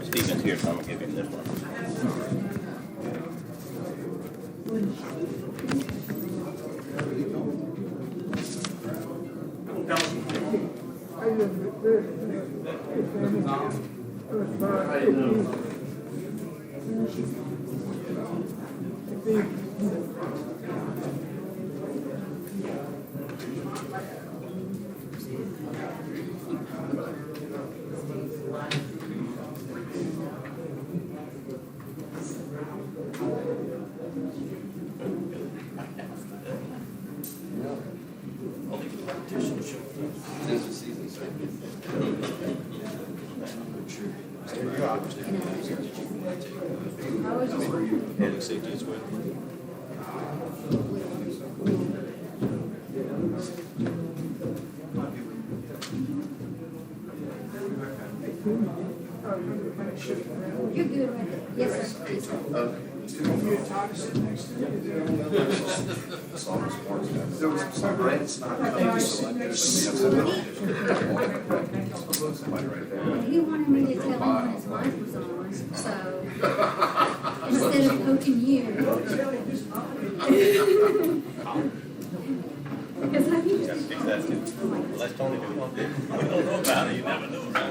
Stephen's here, so I'm gonna give him this one. Public safety as well. You're good right there. Yes, sir. Yes, sir. He wanted me to tell him when his light was on, so instead of coaching you. Because I need to. Exactly. Let's Tony do one thing. We don't know about it, you never know about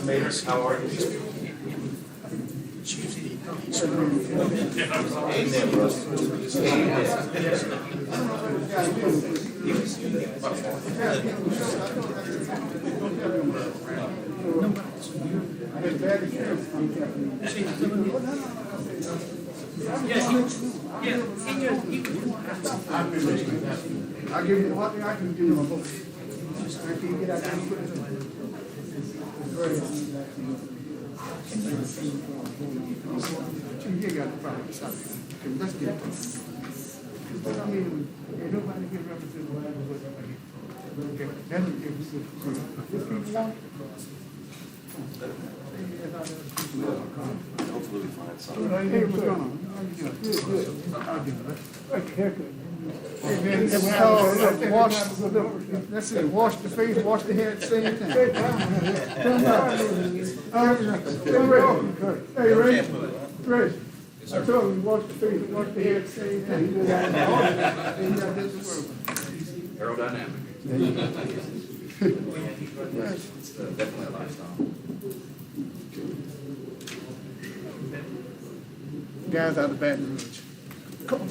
Tomatoes, how are you? I'll give you what I can do. I can get out there. You got the problem. Let's get it. But I mean, ain't nobody can represent whatever was okay. That's what it was. Hopefully we find something. Hey, what's going on? How you doing? Good. I'll do it. Like a haircut. Hey man, that's it. Wash the face, wash the head, same thing. Hey, Ray. I told him, wash the face, wash the head, same thing. Aerodynamic. It's definitely a lifestyle. Guys out of Baton Rouge. Come on.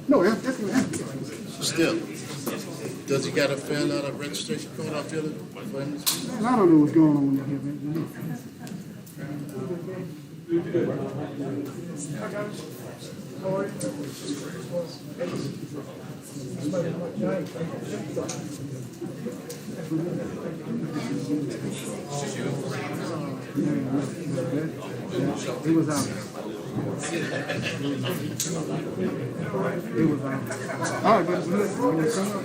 No, that's what happened. Still, does he got to fill out a registration card? I feel it. Man, I don't know what's going on here, man. It was out. It was out. All right, but look, when you come up,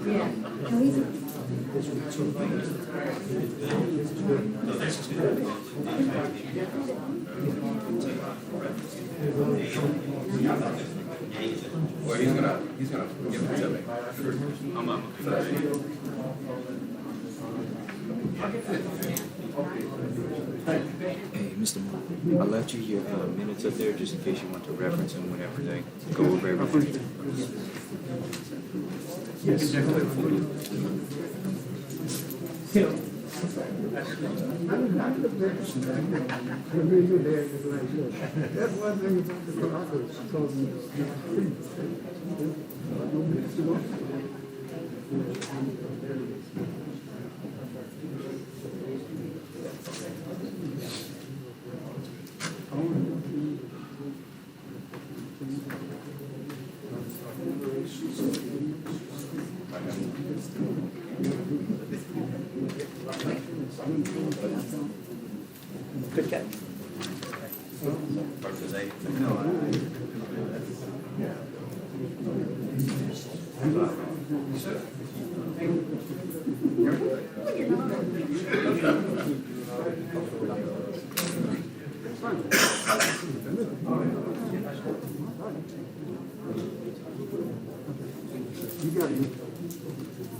Yeah. No, he's- Well, he's gonna give it to me. I'm up. Hey, Mr. Moore, I left you your minutes up there just in case you want to reference them whenever they go over everything. That's one thing about the Coloccus, told me. Good catch. Versus 8. You got it.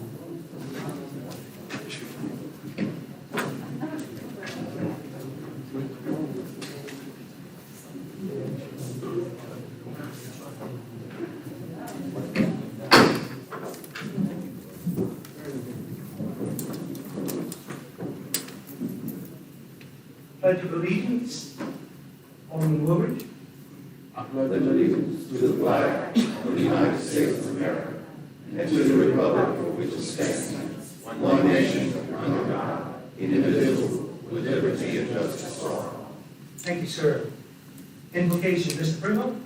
Pledge of allegiance. Alderman Woodward. I pledge allegiance to the flag of the United States of America and to the republic for which it stands, one nation, under God, indivisible, with liberty and justice for all. Thank you, sir. Invocation, Mr. Primo.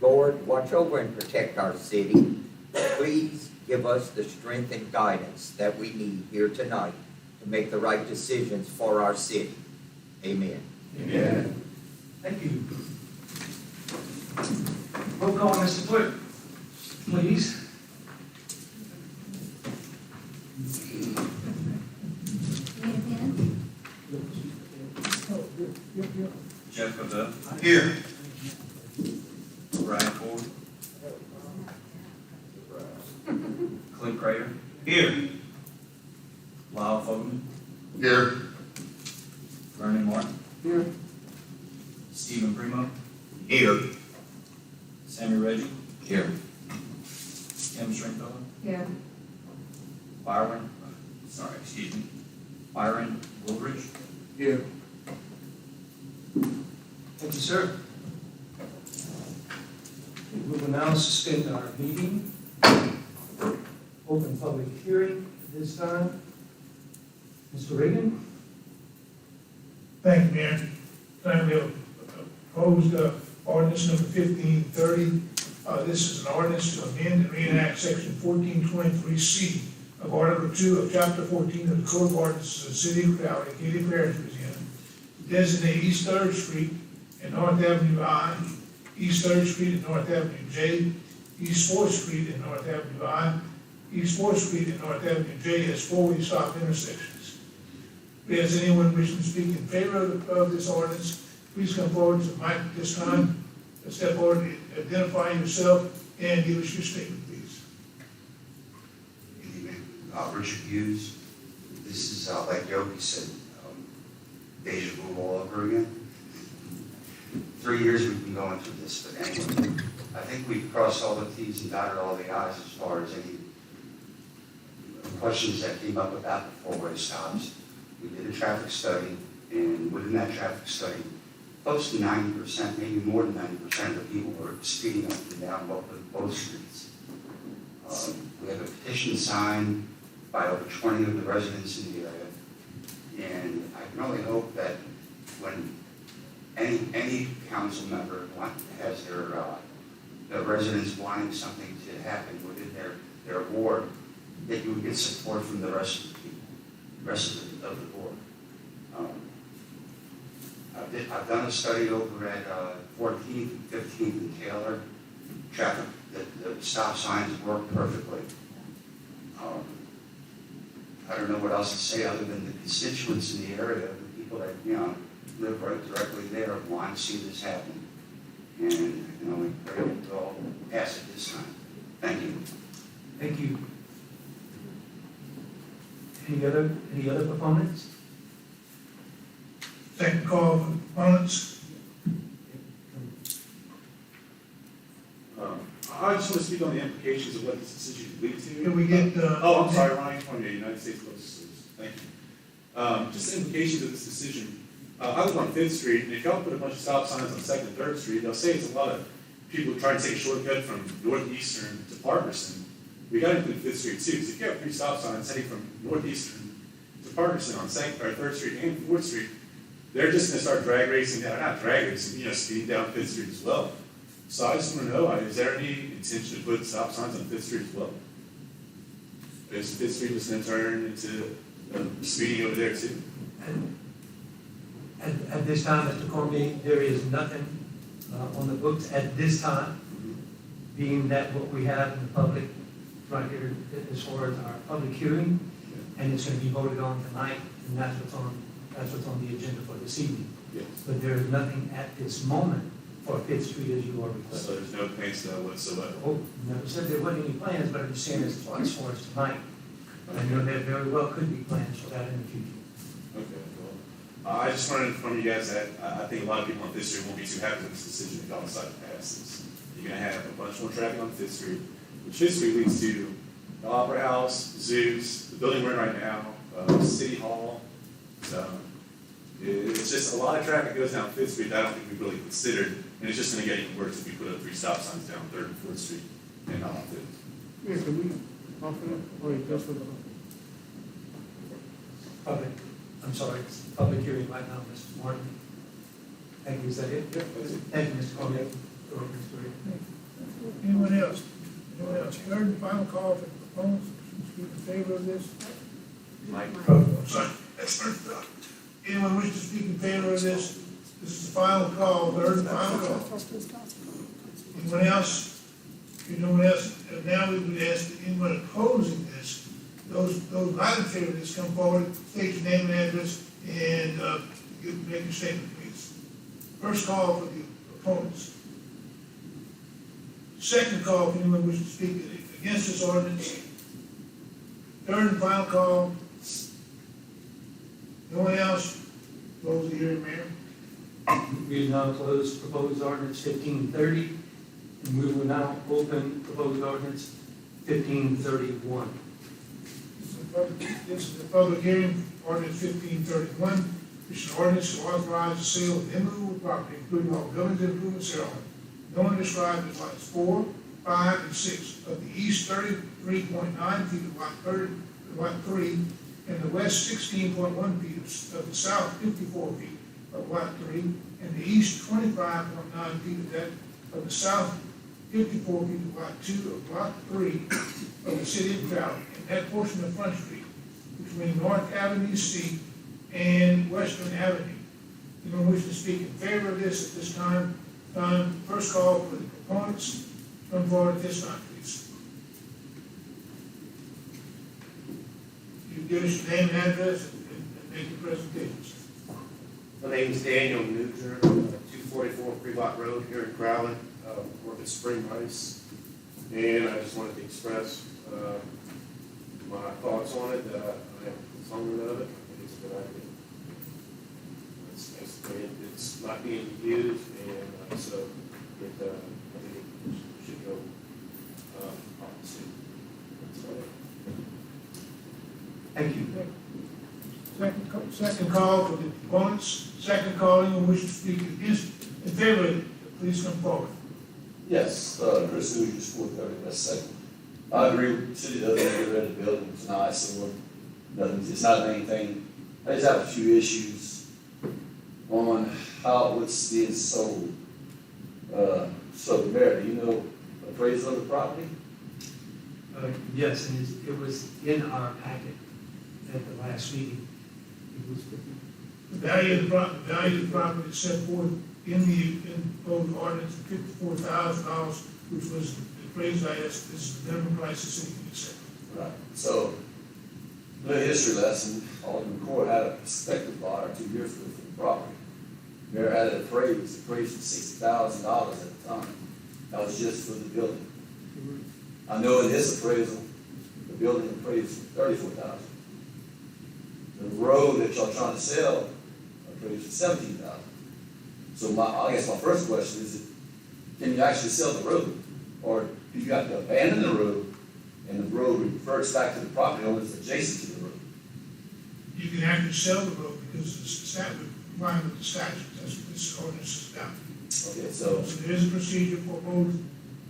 Lord, watch over and protect our city. Please give us the strength and guidance that we need here tonight to make the right decisions for our city. Amen. Amen. Thank you. Roll call, Mr. Clerk, please. Need a pen? Jeff Cavell. Here. Brian Ford. Clint Crater. Here. Lyle Foden. Here. Vernon Martin. Here. Stephen Primo. Here. Sammy Reggie. Here. Kim Stringfellow. Here. Byron Woolridge. Here. Thank you, sir. We will now suspend our meeting. Open public hearing at this time. Mr. Reagan? Thank you, Mayor. Tonight we have proposed ordinance number 1530. This is an ordinance to amend and reenact section 1423C of Article 2 of Chapter 14 of the Code of Ordinances of the City of Crowley, Katy Parish, Louisiana, to designate East 3rd Street and North Avenue I, East 3rd Street and North Avenue J, East 4th Street and North Avenue I, East 4th Street and North Avenue J as four-way stop intersections. Has anyone wishing to speak in favor of this ordinance, please come forward to the mic at this time. Step forward, identify yourself, and give us your statement, please. Good evening. Richard Hughes. This is, like Yogi said, deja vu all over again. 3 years we've been going through this, but anyway, I think we've crossed all the Ts and dotted all the Is as far as any questions that came up about the four-way stops. We did a traffic study, and within that traffic study, close to 90%, maybe more than 90% of the people were speeding up and down both streets. We have a petition signed by over 20 of the residents in the area, and I can only hope that when any council member has their residents wanting something to happen within their ward, that you would get support from the rest of the people, the rest of the board. I've done a study over at 14th and 15th and Taylor. Traffic, the stop signs work perfectly. I don't know what else to say other than the constituents in the area, the people that, live right directly there, want to see this happen. And I can only pray that we'll all pass it this time. Thank you. Thank you. Any other proponents? Second call for proponents. I just want to speak on the implications of what this decision could lead to. Can we get, Oh, I'm sorry, Ryan Cormier, United States Postal Service. Thank you. Just the implications of this decision. I live on 5th Street, and if y'all put a bunch of stop signs on 2nd and 3rd Street, they'll say it's a lot of people trying to take a shortcut from Northeastern to Parkerson. We got to include 5th Street too. So if you have 3 stop signs heading from Northeastern to Parkerson on 2nd or 3rd Street and 4th Street, they're just going to start drag racing down, not drag racing, speeding down 5th Street as well. So I just want to know, is there any intention to put stop signs on 5th Street as well? Is 5th Street just going to turn into speeding over there too? At this time, Mr. Cormier, there is nothing on the books at this time, being that what we have in the public right here as far as our public hearing, and it's going to be voted on tonight, and that's what's on the agenda for this evening. Yes. But there is nothing at this moment for 5th Street as you are requesting. So there's no plans whatsoever? Oh, never said there wasn't any plans, but I'm just saying as far as tonight. And there very well could be plans for that in the future. Okay, well, I just wanted to inform you guys that I think a lot of people on 5th Street won't be too happy with this decision if y'all decide to pass this. You're going to have a bunch more traffic on 5th Street, which 5th Street leads to the Opera House, the zoos, the building we're in right now, City Hall. So it's just a lot of traffic goes down 5th Street that I don't think we really considered, and it's just going to get even worse if we put up 3 stop signs down 3rd and 4th Street and not on 5th. Yeah, can we offer that, or just for the? Public, I'm sorry, it's a public hearing right now, Mr. Martin. Thank you, is that it? Yeah, that's it. Thank you, Mr. Cormier. Anyone else? Anyone else? Third and final call for proponents, speak in favor of this? Mike. I'm sorry. Anyone wish to speak in favor of this? This is the final call, third and final call. Anyone else? Anyone else? Now we would ask that anyone opposing this, those not in favor of this, come forward, state your name and address, and make your statement, please. First call for the opponents. Second call, if anyone wishes to speak against this ordinance. Third and final call. No one else? Close the hearing, Mayor. We now close proposed ordinance 1530, and we will now open proposed ordinance 1531. This is the public hearing, ordinance 1531, which is an ordinance to authorize the sale of immovable property, including all buildings and improvements thereon, known and described as lots 4, 5, and 6 of the east 33.9 feet of lot 3, and the west 16.1 feet of the south 54 feet of lot 3, and the east 25.9 feet of the south 54 feet of lot 2 of lot 3 of the city of Crowley, and that portion of Front Street between North Avenue C and Western Avenue. Anyone wish to speak in favor of this at this time? First call for the proponents. Come forward at this time, please. You give us your name and address and make your presentations. My name is Daniel Nugent, 244 Fremont Road here in Crowley, work at Spring Rice. And I just wanted to express my thoughts on it, that I am a component of it. I think it's a good idea. It's not being used, and so it, I think it should go on the city. That's all. Thank you. Second call for the opponents, second call, anyone wishing to speak against, in favor of it, please come forward. Yes, Chris Hoosier, 430 West Second. I agree with the city doesn't get rid of the building, it's an eyesore. It's not the main thing. I just have a few issues on how it's being sold. So, Mayor, do you know appraisal of the property? Yes, and it was in our packet at the last meeting. It was, The value of the property is set forth in the proposed ordinance of $54,000, which was appraised by us, this is the minimum price the city can accept. Right. So, the history lesson, Alderman Court had a prospective buyer 2 years ago for the property. Mayor had it appraised for $60,000 at the time. That was just for the building. I know in this appraisal, the building appraised for $34,000. The road that y'all trying to sell appraised for $17,000. So I guess my first question is, can you actually sell the road? Or do you have to abandon the road and the road reverts back to the property owners adjacent to the road? You can actually sell the road because the statute, complying with the statute, that's what this ordinance is about. Okay, so there is a procedure for both,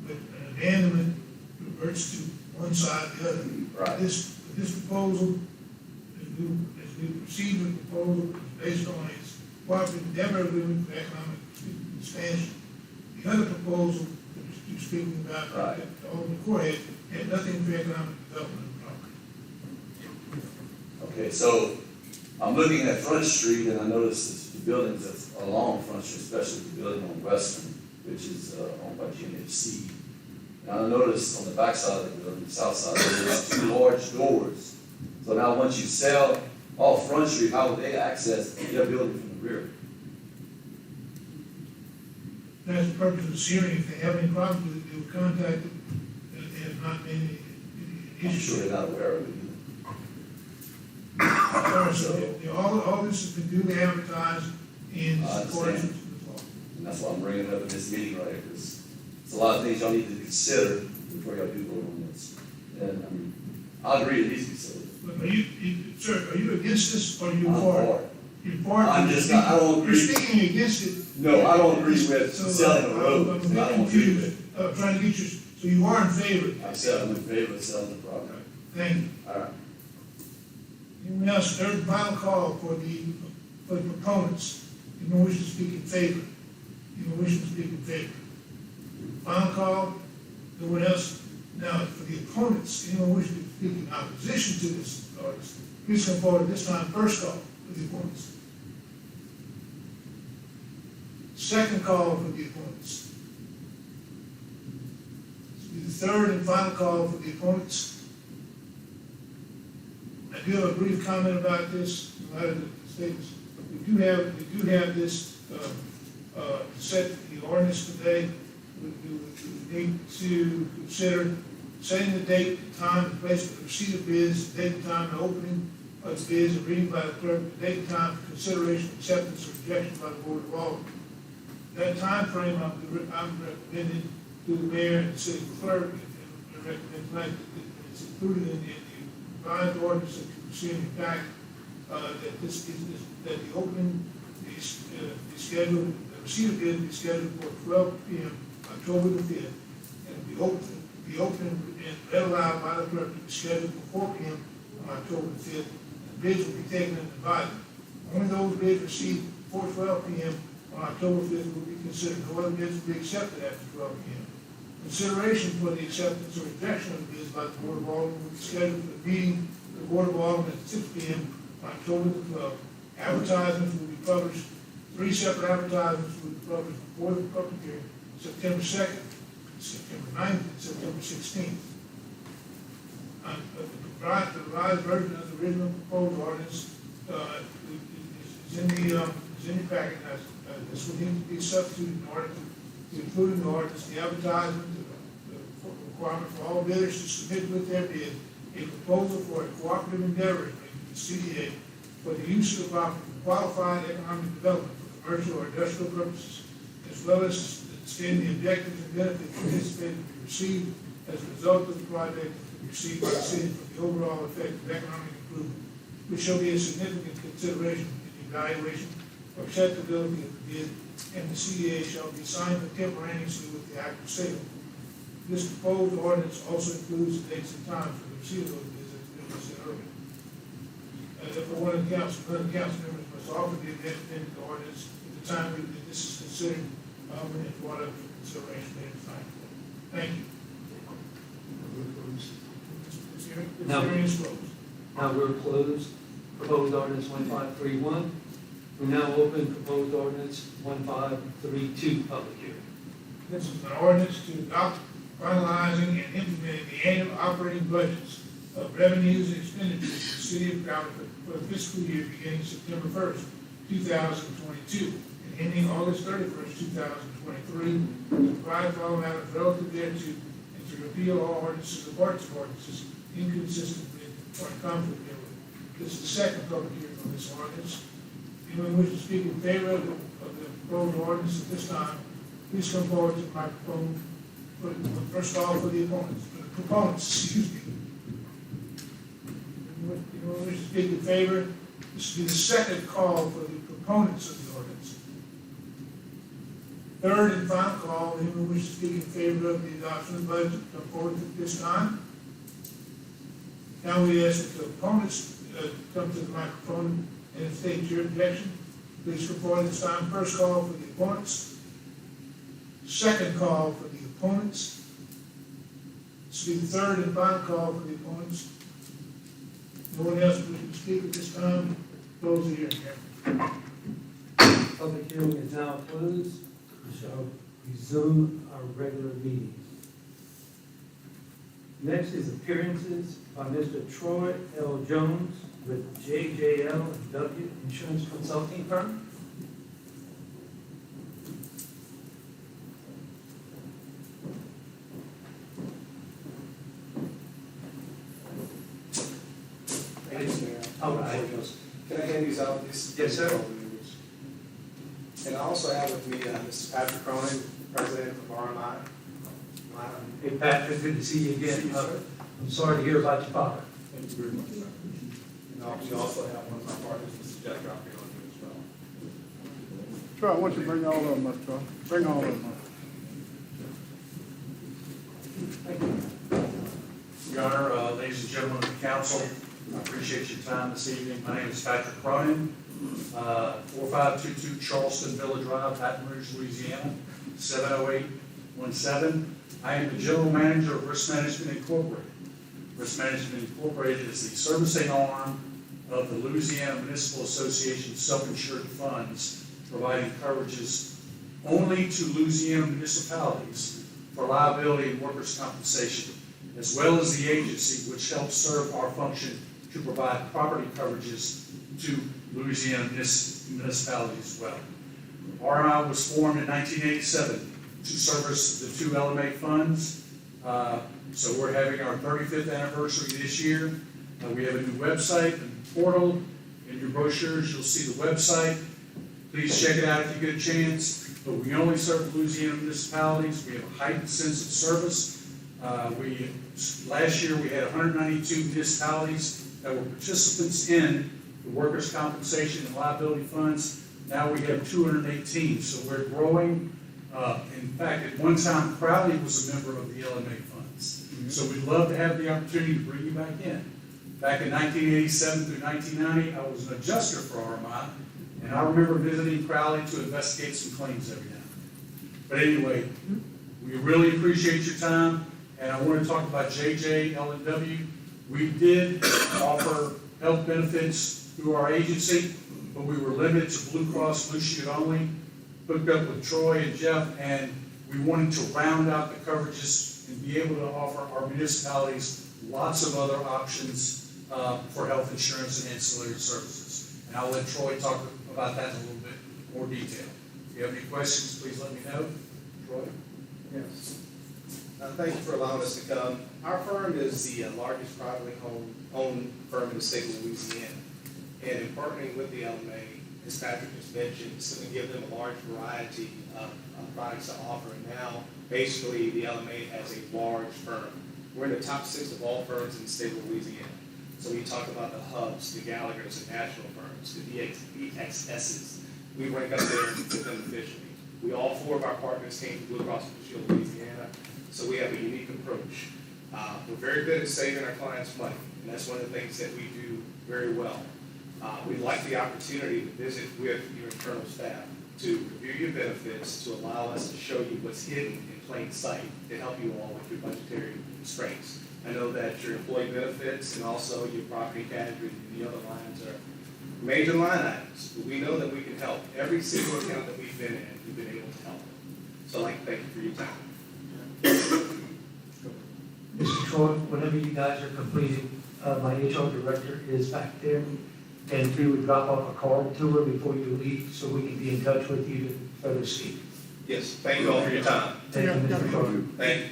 but an abandonment reverts to one side or the other. Right. This proposal, as we proceed with the proposal, is based on its cooperative endeavor agreement for economic expansion. The other proposal that you're speaking about, right, that the Alderman Court had nothing for economic development of the property. okay, so I'm looking at Front Street and I noticed the buildings that's along Front Street, especially the building on Western, which is owned by GMHC. And I noticed on the back side of the building, the south side, there's 2 large doors. So now once you sell off Front Street, how would they access their building from the rear? That's the purpose of this hearing. If they have any problems with it, they will contact them. They have not made any I'm issues. sure they're not aware of it So all this has been duly advertised in accordance with the law. And that's why I'm bringing it up in this meeting right here, because there's a lot of things y'all need to consider before y'all do vote on this. And I mean, I agree it needs to be sold. But sir, are you against this or are you I'm for it? for it. You're for it? I'm just not, I don't agree. You're speaking against it. No, I don't agree with selling the road. I'm a I bit don't agree confused. with it. Trying to get you, so you are in favor? I said I'm in favor of selling the property. Thank you. All right. Anyone else, third and final call for the proponents. Anyone wish to speak in favor? Anyone wish to speak in favor? Final call, no one else. Now, for the opponents, anyone wish to speak in opposition to this ordinance, please come forward at this time. First call for the opponents. Second call for the opponents. This will be the third and final call for the opponents. I do have a brief comment about this, in light of the statements. We do have this set the ordinance today. We need to consider setting the date, the time, the place of the receipt of bids, the date and time of opening of the bids, and reading by the clerk, the date and time for consideration, acceptance, or rejection by the Board of Aldermen. That time frame I'm recommending to the mayor and the city clerk, and recommend tonight that it's included in the revised ordinance that you see in the fact that that the opening be scheduled, the receipt of bid be scheduled for 12 p.m. October the 5th, and be open and read aloud by the clerk to be scheduled for 4 p.m. on October the 5th. And bids will be taken and divided. Only those bids received before 12 p.m. on October 5th will be considered. No other bids will be accepted after 12 p.m. Consideration for the acceptance or rejection of the bids by the Board of Aldermen will be scheduled for the meeting of the Board of Aldermen at 6 p.m. on October the 12th. Advertisements will be published. 3 separate advertisements will be published before the public hearing, September 2nd, September 9th, and September 16th. The revised version of the original proposed ordinance is in the packet. This would need to be substituted in order to include in the ordinance the advertisement, the requirement for all bidders to submit with their bid a proposal for a cooperative endeavor agreement with CDA for the use of the property for qualified economic development for commercial or industrial purposes, as well as extend the objectives and benefits anticipated to be received as a result of the project to be received by the city for the overall effect of economic improvement, which shall be a significant consideration in the evaluation or acceptability of the bid, and the CDA shall be signed contemporaneously with the act of sale. This proposed ordinance also includes the dates and times for the receipt of those bids, as Bill said earlier. Therefore, one of the council members must offer the amendment to the ordinance at the time that this is considered, when it's brought up for consideration later tonight. Thank you. Now- Hearing is closed. Now we're closed. Proposed ordinance 1531. We now open proposed ordinance 1532 public hearing. This is an ordinance to adopt, finalizing, and implementing the annual operating budgets of revenues and expenditures of the city of Crowley for the fiscal year beginning September 1st, 2022, and ending August 31st, 2023, to provide for all matters relative thereto, and to repeal all ordinances or parts of ordinances inconsistent with or in conflict therewith. This is the second public hearing on this ordinance. Anyone wish to speak in favor of the proposed ordinance at this time, please come forward to the microphone. First call for the opponents, for the proponents, excuse me. Anyone wish to speak in favor? This will be the second call for the proponents of the ordinance. Third and final call, anyone wish to speak in favor of the adoption of the budget, come forward at this time. Now we ask that the opponents come to the microphone and state your objection. Please come forward at this time. First call for the opponents. Second call for the opponents. This will be the third and final call for the opponents. No one else wishing to speak at this time, close the hearing. Public hearing is now closed. We shall resume our regular meeting. Next is appearances by Mr. Troy L. Jones with JJL&W Insurance Consulting Firm. Thanks, Mayor. All right. Can I hand these out? Yes, sir. And I also have with me Mr. Patrick Cronin, President of RMI. Hey, Patrick, good to see you again. I'm sorry to hear about your father. Thank you very much, sir. And we also have one of my partners, Mr. Jack Garfield, on here as well. Troy, why don't you bring all of them up, Troy? Bring all of them up. Your Honor, ladies and gentlemen of the council, I appreciate your time this evening. My name is Patrick Cronin, 4522 Charleston Villa Drive, Baton Rouge, Louisiana, 70817. I am the General Manager of Risk Management Incorporated. Risk Management Incorporated is the servicing arm of the Louisiana Municipal Association self-insured funds, providing coverages only to Louisiana municipalities for liability and workers' compensation, as well as the agency which helps serve our function to provide property coverages to Louisiana municipalities as well. RMI was formed in 1987 to service the two LMA funds. So we're having our 35th anniversary this year. We have a new website and portal. In your brochures, you'll see the website. Please check it out if you get a chance. But we only serve Louisiana municipalities. We have a heightened sense of service. Last year we had 192 municipalities that were participants in the workers' compensation and liability funds. Now we have 218, so we're growing. In fact, at one time, Crowley was a member of the LMA funds. So we'd love to have the opportunity to bring you back in. Back in 1987 through 1990, I was an adjuster for RMI, and I remember visiting Crowley to investigate some claims every now and then. But anyway, we really appreciate your time, and I want to talk about JJL&W. We did offer health benefits through our agency, but we were limited to Blue Cross Blue Shield only. Hooked up with Troy and Jeff, and we wanted to round out the coverages and be able to offer our municipalities lots of other options for health insurance and ancillary services. And I'll let Troy talk about that in a little bit more detail. If you have any questions, please let me know. Troy? Yes. Thank you for allowing us to come. Our firm is the largest privately owned firm in the state of Louisiana. And in partnering with the LMA, Ms. Patrick just mentioned, it's going to give them a large variety of products to offer. And now, basically, the LMA has a large firm. We're in the top 6 of all firms in the state of Louisiana. So we talk about the hubs, the Gallaghers, the national firms, the EXSs. We rank up there with them officially. All 4 of our partners came from Blue Cross Blue Shield, Louisiana, so we have a unique approach. We're very good at saving our clients money, and that's one of the things that we do very well. We'd like the opportunity to visit with your internal staff to review your benefits, to allow us to show you what's hidden in plain sight to help you all with your budgetary constraints. I know that your employee benefits and also your property casualty and the other lines are major line items, but we know that we can help. Every single account that we've been in, we've been able to help. So I'd like to thank you for your time. Mr. Troy, whenever you guys are completed, my HR director is back there, and if you would drop off a card to her before you leave, so we can be in touch with you to further speak. Yes, thank you all for your time. Thank you, Mr. Troy. Thank you.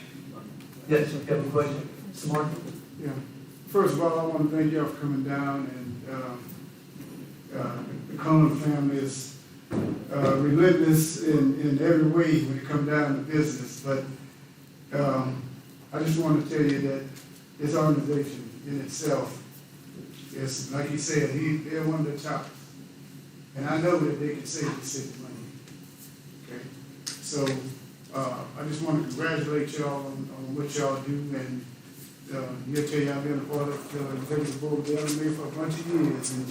Yes, you have a question? Mr. Martin? Yeah. First of all, I want to thank y'all for coming down, and the Cohen family is relentless in every way when it comes down to business. But I just want to tell you that this organization in itself is, like he said, they're one of the top. And I know that they can save the city money. Okay? So I just want to congratulate y'all on what y'all do, and you'll tell you I've been a part of the executive board of the LMA for a bunch of years, and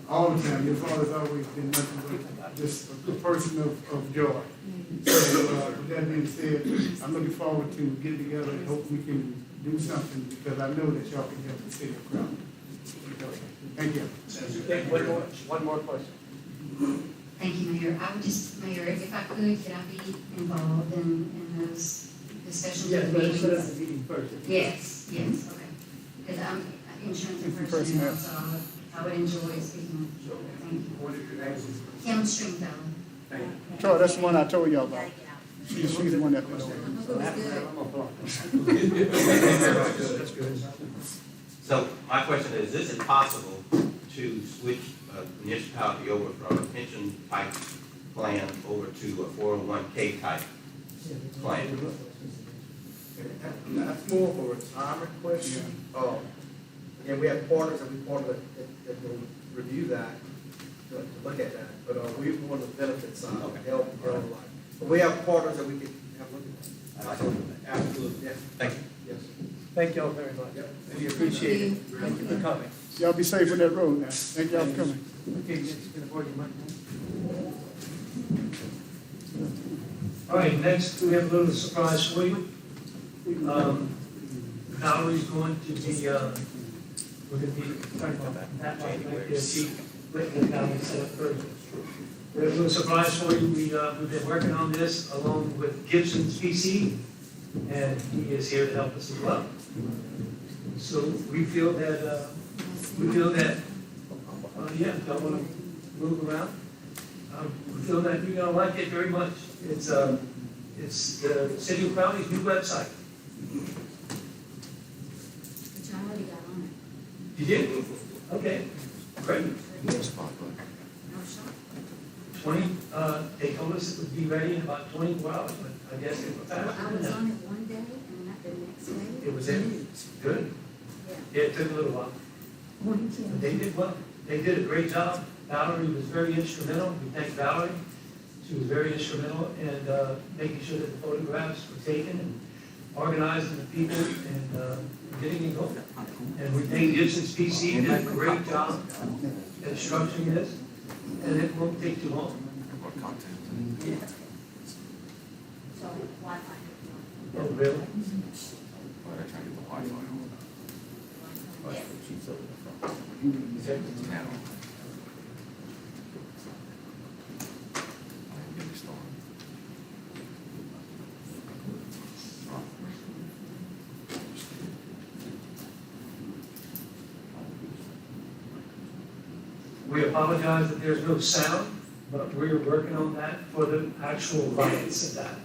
all the time, your father's always been nothing but just a person of joy. So with that being said, I'm looking forward to getting together and hope we can do something, because I know that y'all can help the city of Crowley. Thank you. One more question. Thank you, Mayor. I would just, Mayor, if I could I be involved in those discussions? Yes, and let's meetings? set up the meeting first. Yes, okay. Because I'm insurance and personnel, so I would enjoy speaking with you. Thank you. What is your name? Kim Stringfellow. Thank you. Troy, that's the one I told y'all about. She's the one that went over. So my question is it possible to switch a municipality over from a pension type plan over to a 401k type plan? That's more of a retirement question. Again, we have partners that we partner that will review that, to look at that. But we want the benefit side, health, life. But we have partners that we can have look at that. Absolutely, yes. Thank you. Yes. Thank y'all very much. We appreciate it. Thank you for coming. Y'all be safe on that road now. Thank y'all for coming. Okay, yes, you can avoid your mic. All right, next we have a little surprise for you. Valerie's going to be, we're going to be turning on that light right there. She went to the county set up first. We have a little surprise for you. We've been working on this along with Gibson's PC, and he is here to help us as well. So we feel that, don't want to move around. We feel that you're going to like it very much. It's the City of Crowley's new website. Which I already got on it. You did? Okay, great. No shot. 20, they told us it would be ready in about 24 hours, but I guess it was faster I than was that. on it one day and not the next day. It was in, good. Yeah, it took a little while. But they did well. They did a great job. Valerie was very instrumental. We thank Valerie. She was very instrumental in making sure that the photographs were taken and organizing the people and getting it going. And we thank Gibson's PC, did a great job at structuring this, and it won't take too long. So, Wi-Fi. Oh, really? We apologize that there's no sound, but we're working on that for the actual lights and that.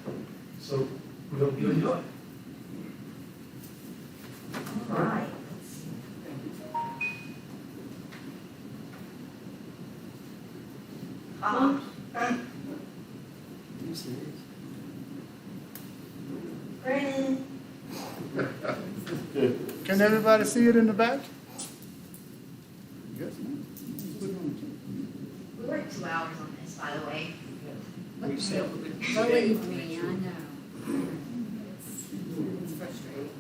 So we hope you enjoy. All right. Brandon. Can everybody see it in the back? Yes. We worked 2 hours on this, by the way. Believe me, I know. It's frustrating.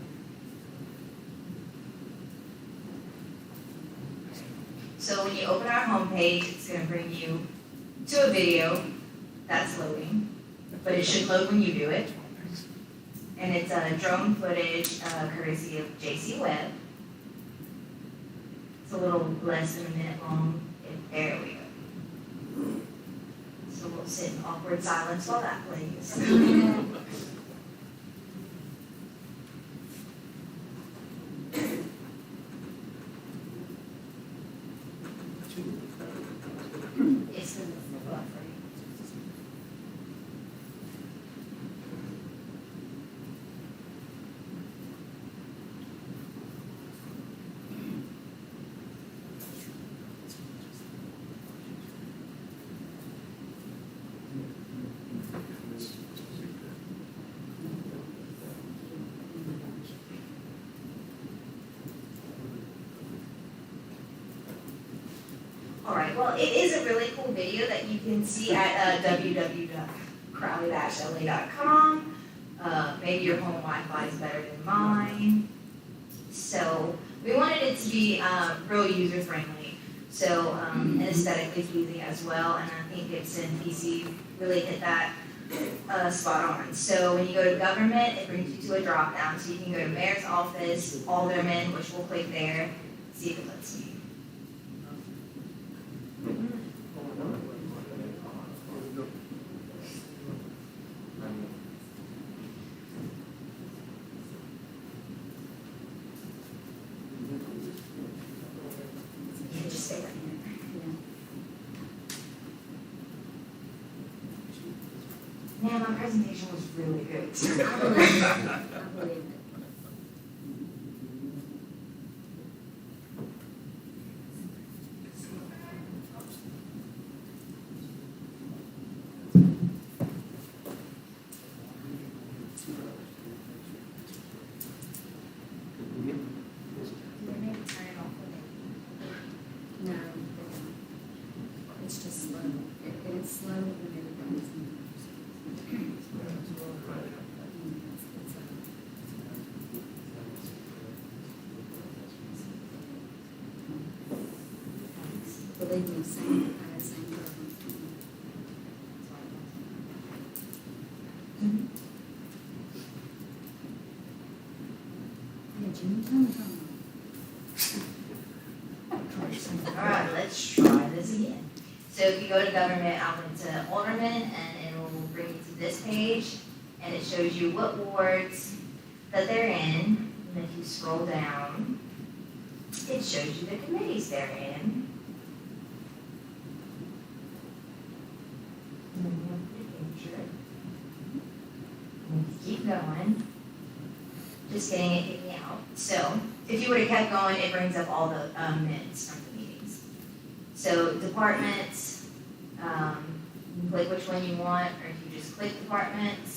So when you open our homepage, it's gonna bring you to a video that's loading, but it should load when you do it. And it's drone footage courtesy of JC Webb. It's a little less than a minute long. There we go. So we'll sit in awkward silence while that plays. It's in the buffer. All right, well, it is a really cool video that you can see at www.crowley-la.com. Maybe your home Wi-Fi is better than mine. So we wanted it to be real user-friendly, so and aesthetically pleasing as well. And I think Gibson PC really hit that spot on. So when you go to government, it brings you to a drop-down. So you can go to mayor's office, alderman, which we'll click there, see if it lets me. Yeah, just stay right here. Man, my presentation was really good. I believe it. I believe it. No, it's just slow. It's slow when everybody's in. Believe me, same, I had same problem. Yeah, Jimmy, tell me. All right, let's try this again. So if you go to government, I went to alderman, and it will bring you to this page, and it shows you what wards that they're in. And if you scroll down, it shows you the committees they're in. And then you have the picture. And if you keep going, just getting it kicked me out. So if you would have kept going, it brings up all the minutes from the meetings. So departments, you can click which one you want, or if you just click departments.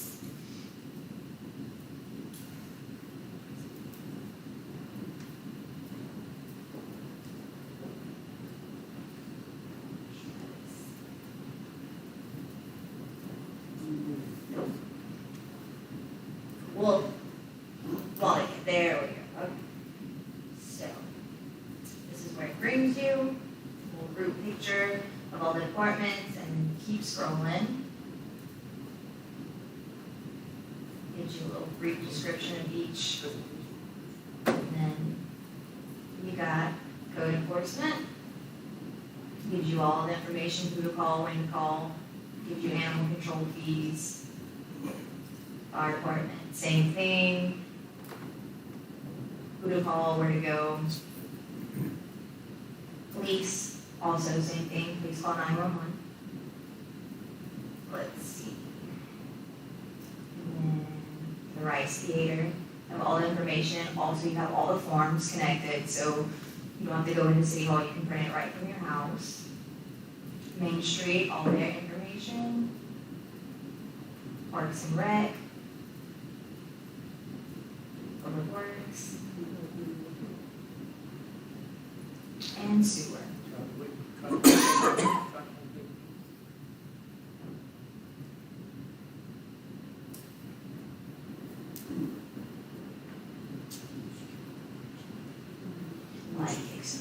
Well, there we go. Okay. So, this is where it brings you, a little group picture of all the departments, and keep scrolling. Gives you a little brief description of each. And then you got code enforcement. Gives you all the information, who to call, when to call. Gives you animal control fees. Fire department, same thing. Who to call, where to go. Police, also same thing, please call 911. Let's see. And then the Rice Theater, have all the information. Also, you have all the forms connected, so you don't have to go into City Hall, you can print it right from your house. Main Street, all their information. Parks and Rec. Public Works. And sewer. I think so.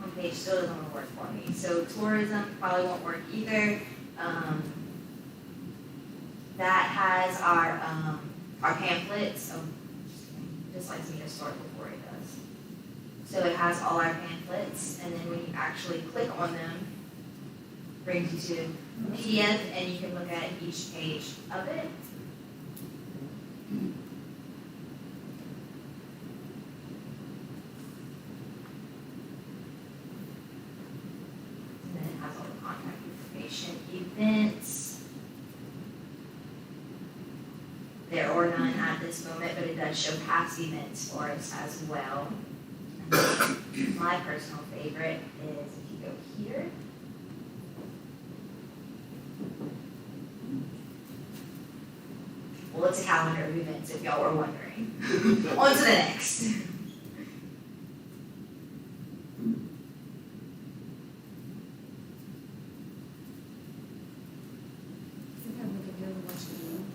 Homepage still doesn't want to work for me, so tourism probably won't work either. That has our pamphlets, so just likes me to start before it does. So it has all our pamphlets, and then when you actually click on them, it brings you to a PDF, and you can look at each page of it. And then it has all the contact information, events. There are none at this moment, but it does show past events for us as well. And my personal favorite is if you go here. Well, it's a calendar of events if y'all were wondering. On to the next.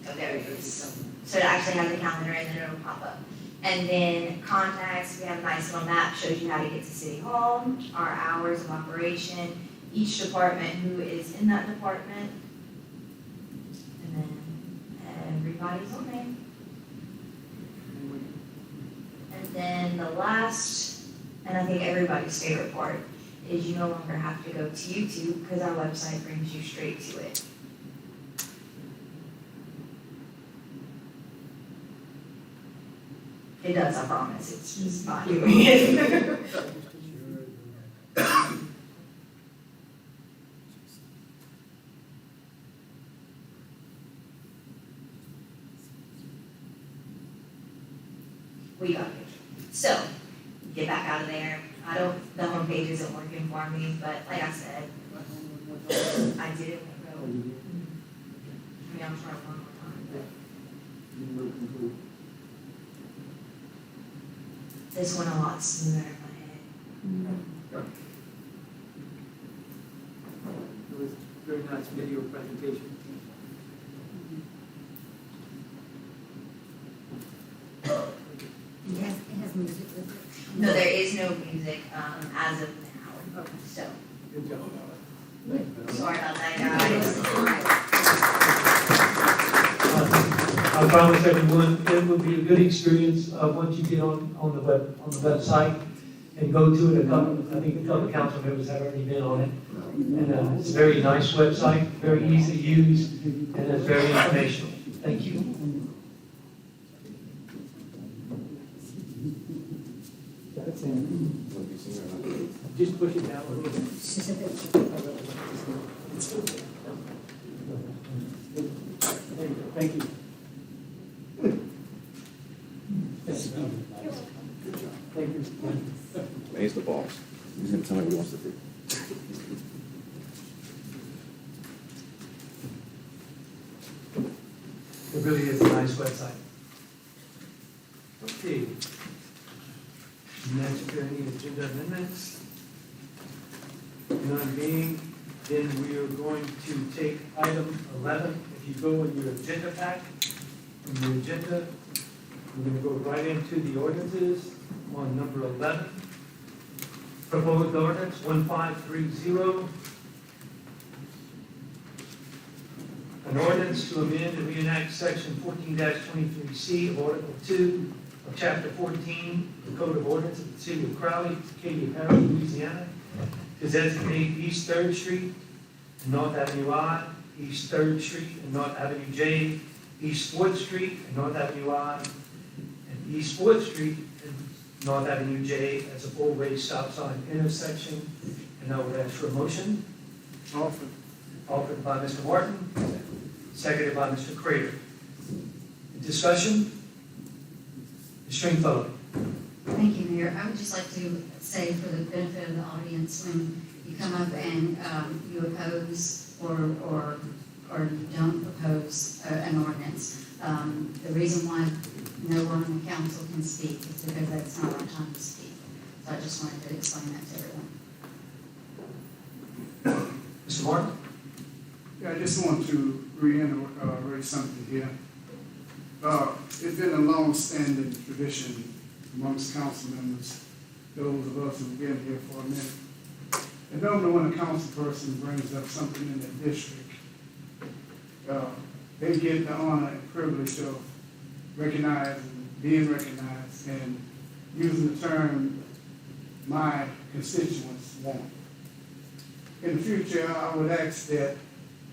Oh, there it is. So it actually has a calendar and then it'll pop up. And then contacts, we have a nice little map, shows you how to get to City Hall, our hours of operation, each department, who is in that department. And then everybody's on there. And then the last, and I think everybody's favorite part, is you no longer have to go to YouTube because our website brings you straight to it. It does, I promise, it's just not doing it. We got it. So, get back out of there. The homepage isn't working for me, but like I said, I did it. I mean, I'll try one more time. This went a lot smoother in my head. It was a very nice video presentation. It has music with it. No, there is no music as of now. Okay. So, Good job. sorry about that, guys. I promise everyone, it will be a good experience, once you get on the website and go to it. I think a couple of council members have already been on it. And, it's a very nice website, very easy to use, and it's very informational. Thank you. Just push it down a little bit. Thank you. Thank you. He's the boss. He's gonna tell me what he wants to do. It really is a nice website. Okay. Next, are there any agenda amendments? None being, then we are going to take item 11. If you go in your agenda pack, in your agenda, we're going to go right into the ordinances on number 11. Proposed ordinance 1530. An ordinance to amend and reenact section 14-23C of Article 2 of Chapter 14, the Code of Ordinance of the City of Crowley, Katy Parish, Louisiana, to designate East 3rd Street and North Avenue I, East 3rd Street and North Avenue J, East 4th Street and North Avenue I, and East 4th Street and North Avenue J as a four-way stop sign intersection. And I would ask for a motion. Offer. Offered by Mr. Martin, seconded by Mr. Crater. Discussion? Ms. Stringfellow? Thank you, Mayor. I would just like to say for the benefit of the audience, when you come up and you oppose or you don't oppose an ordinance, the reason why no one on the council can speak is because that's not our time to speak. So I just wanted to explain that to everyone. Mr. Martin? Yeah, I just want to reiterate something here. It's been a long-standing tradition amongst council members, those of us who've been here for a minute. And normally when a council person brings up something in their district, they get the honor and privilege of being recognized and using the term my constituents want. In the future, I would ask that,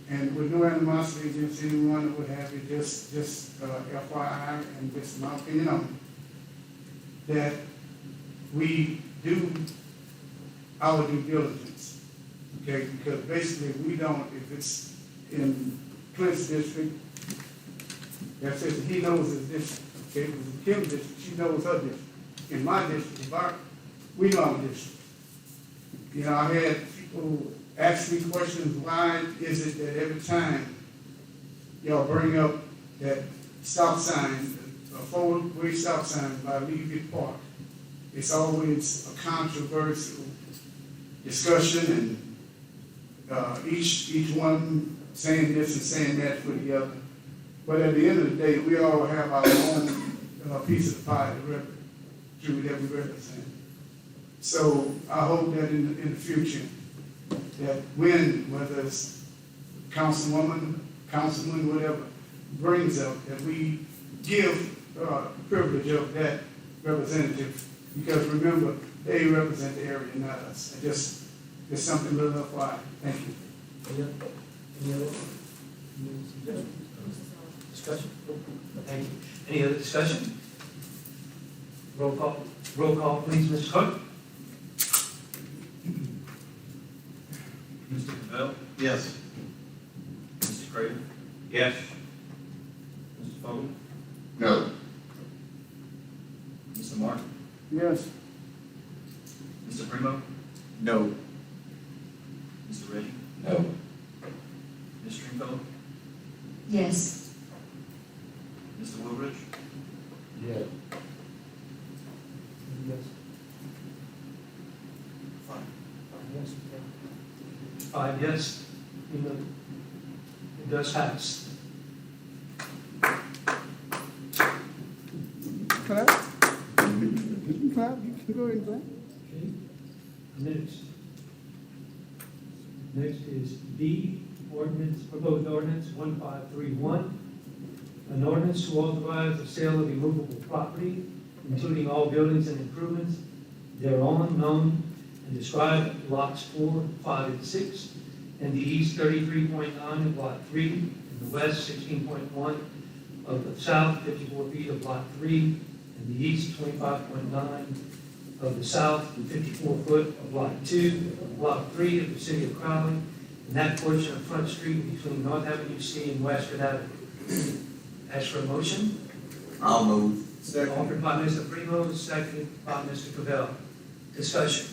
and with no animosity against anyone that would have it, just FYI, and just my opinion on it, that we do our due diligence, okay? Because basically we don't, if it's in Clint's district, that says he knows his district, okay? If it's in Kim's district, she knows her district. In my district, we know our district. You know, I had people ask me questions, why is it that every time y'all bring up that stop sign, a four-way stop sign by Leavitt Park, it's always a controversial discussion and each one saying this and saying that for the other. But at the end of the day, we all have our own piece of the pie that we represent. So I hope that in the future, that whether it's councilwoman, councilman, whatever, brings up, that we give privilege of that representative, because remember, they represent the area, not us. And just something a little FYI. Thank you. Any other discussion? Thank you. Any other discussion? Roll call, please, Ms. Cook. Mr. Cavell? Yes. Mr. Craven? Yes. Mr. Fogel? No. Mr. Martin? Yes. Mr. Primo? No. Mr. Reggie? No. Ms. Stringfellow? Yes. Mr. Woolridge? Yes. Yes. Fine. Yes. 5 yes. It does pass. Clap. You can clap. You can go ahead and clap. Okay. Next is B, proposed ordinance 1531. An ordinance to authorize the sale of immovable property, including all buildings and improvements thereon known and described lots 4, 5, and 6, and the east 33.9 of lot 3, and the west 16.1 of the south 54 feet of lot 3, and the east 25.9 of the south and 54 foot of lot 2, block 3 of the city of Crowley, and that portion of Front Street between North Avenue C and Western Avenue. Ask for a motion. I'll move. Offered by Mr. Primo, seconded by Mr. Cavell. Discussion.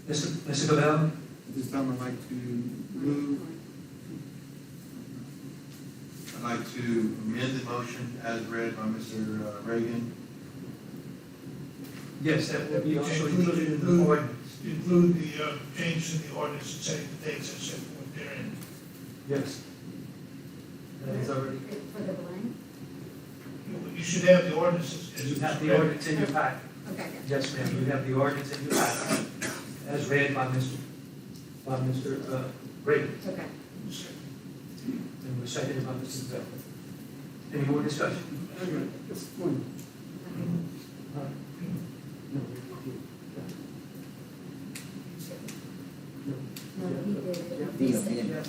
Mr. Cavell? At this time, I'd like to move. I'd like to amend the motion as read by Mr. Reagan. Yes, that will be also included in the ordinance. Include the changes in the ordinance and setting the dates and so forth therein. Yes. That is already. For the blank? You should have the ordinances. You have the ordinance in your packet. Okay. Yes, ma'am, you have the ordinance in your packet, as read by Mr. Reagan, Okay. and was seconded by Mr. Cavell. Any more discussion? Just one. No, he did it. The He said- amendment.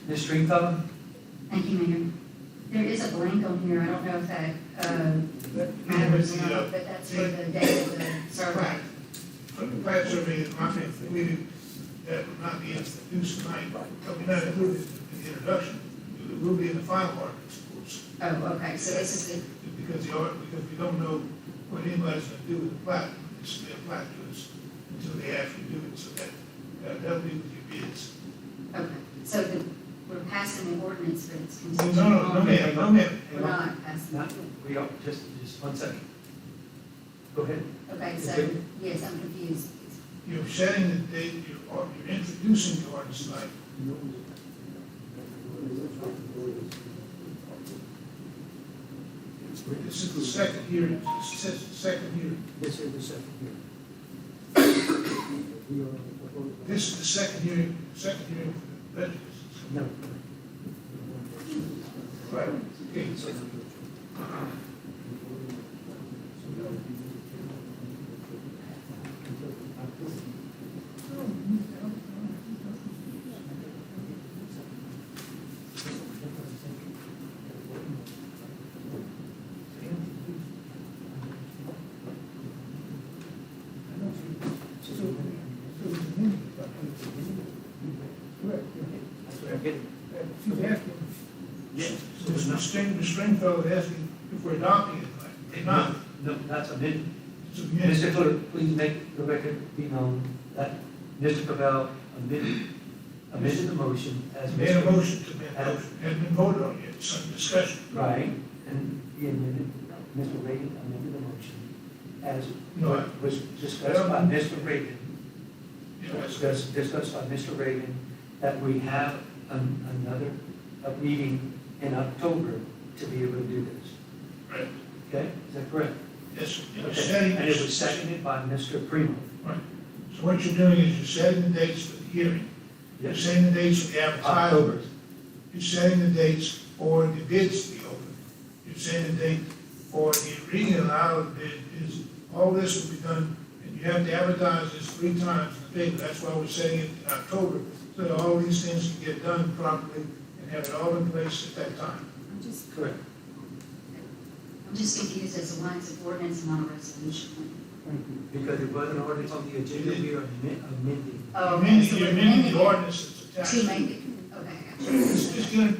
Ms. Stringfellow? Thank you, Mayor. There is a blank on here, I don't know if that matters or not, but that's for the date of the survey. For the plat survey that might be completed, that would not be introduced tonight, but we not included in the introduction. It will be in the final ordinance, of course. Oh, okay, so this is the, Because we don't know what anybody's gonna do with the plat, it's their plat to us until they actually do it, so that'll be with your bids. okay, so we're passing the ordinance, but it's No, contingent no, on. no, ma'am, no, ma'am. We're not passing. Not, we are, just 1 second. Go ahead. Okay, so, yes, I'm confused. You're setting the date, you're introducing the ordinance tonight. This is the second hearing, this is the second hearing. This is the second hearing. This is the second hearing for the prejudice. No. Right. Okay, so. Yes. So the string fellow is asking if we're adopting it, like, we're not. No, that's amended. It's amended. Mr. Clerk, please make the record be known that Mr. Cavell amended the motion as Made a Mr. motion to amend, hasn't been voted on yet, some discussion. Right, and he amended, Mr. Reagan amended the motion as No. was discussed by Mr. Reagan. You know, that's- Discussed by Mr. Reagan, that we have another meeting in October to be able to do this. Right. Okay, is that correct? Yes, sir. You're Okay. setting- And it was seconded by Mr. Primo. Right. So what you're doing is you're setting the dates for the hearing. You're setting the dates for the advertisement. October. You're setting the dates for the bids to be open. You're setting the date for the reading aloud bid is, all this will be done, and you have to advertise this 3 times in the paper. That's why we're setting it in October, so that all these things can get done properly and have it all in place at that time. I'm just, Correct. I'm just confused as to why it's an ordinance and not a resolution. Because it wasn't already on the agenda, we are amending. Oh, You're amending- so you're we're amending amending the it ordinance that's attached. to make it, okay, I got you.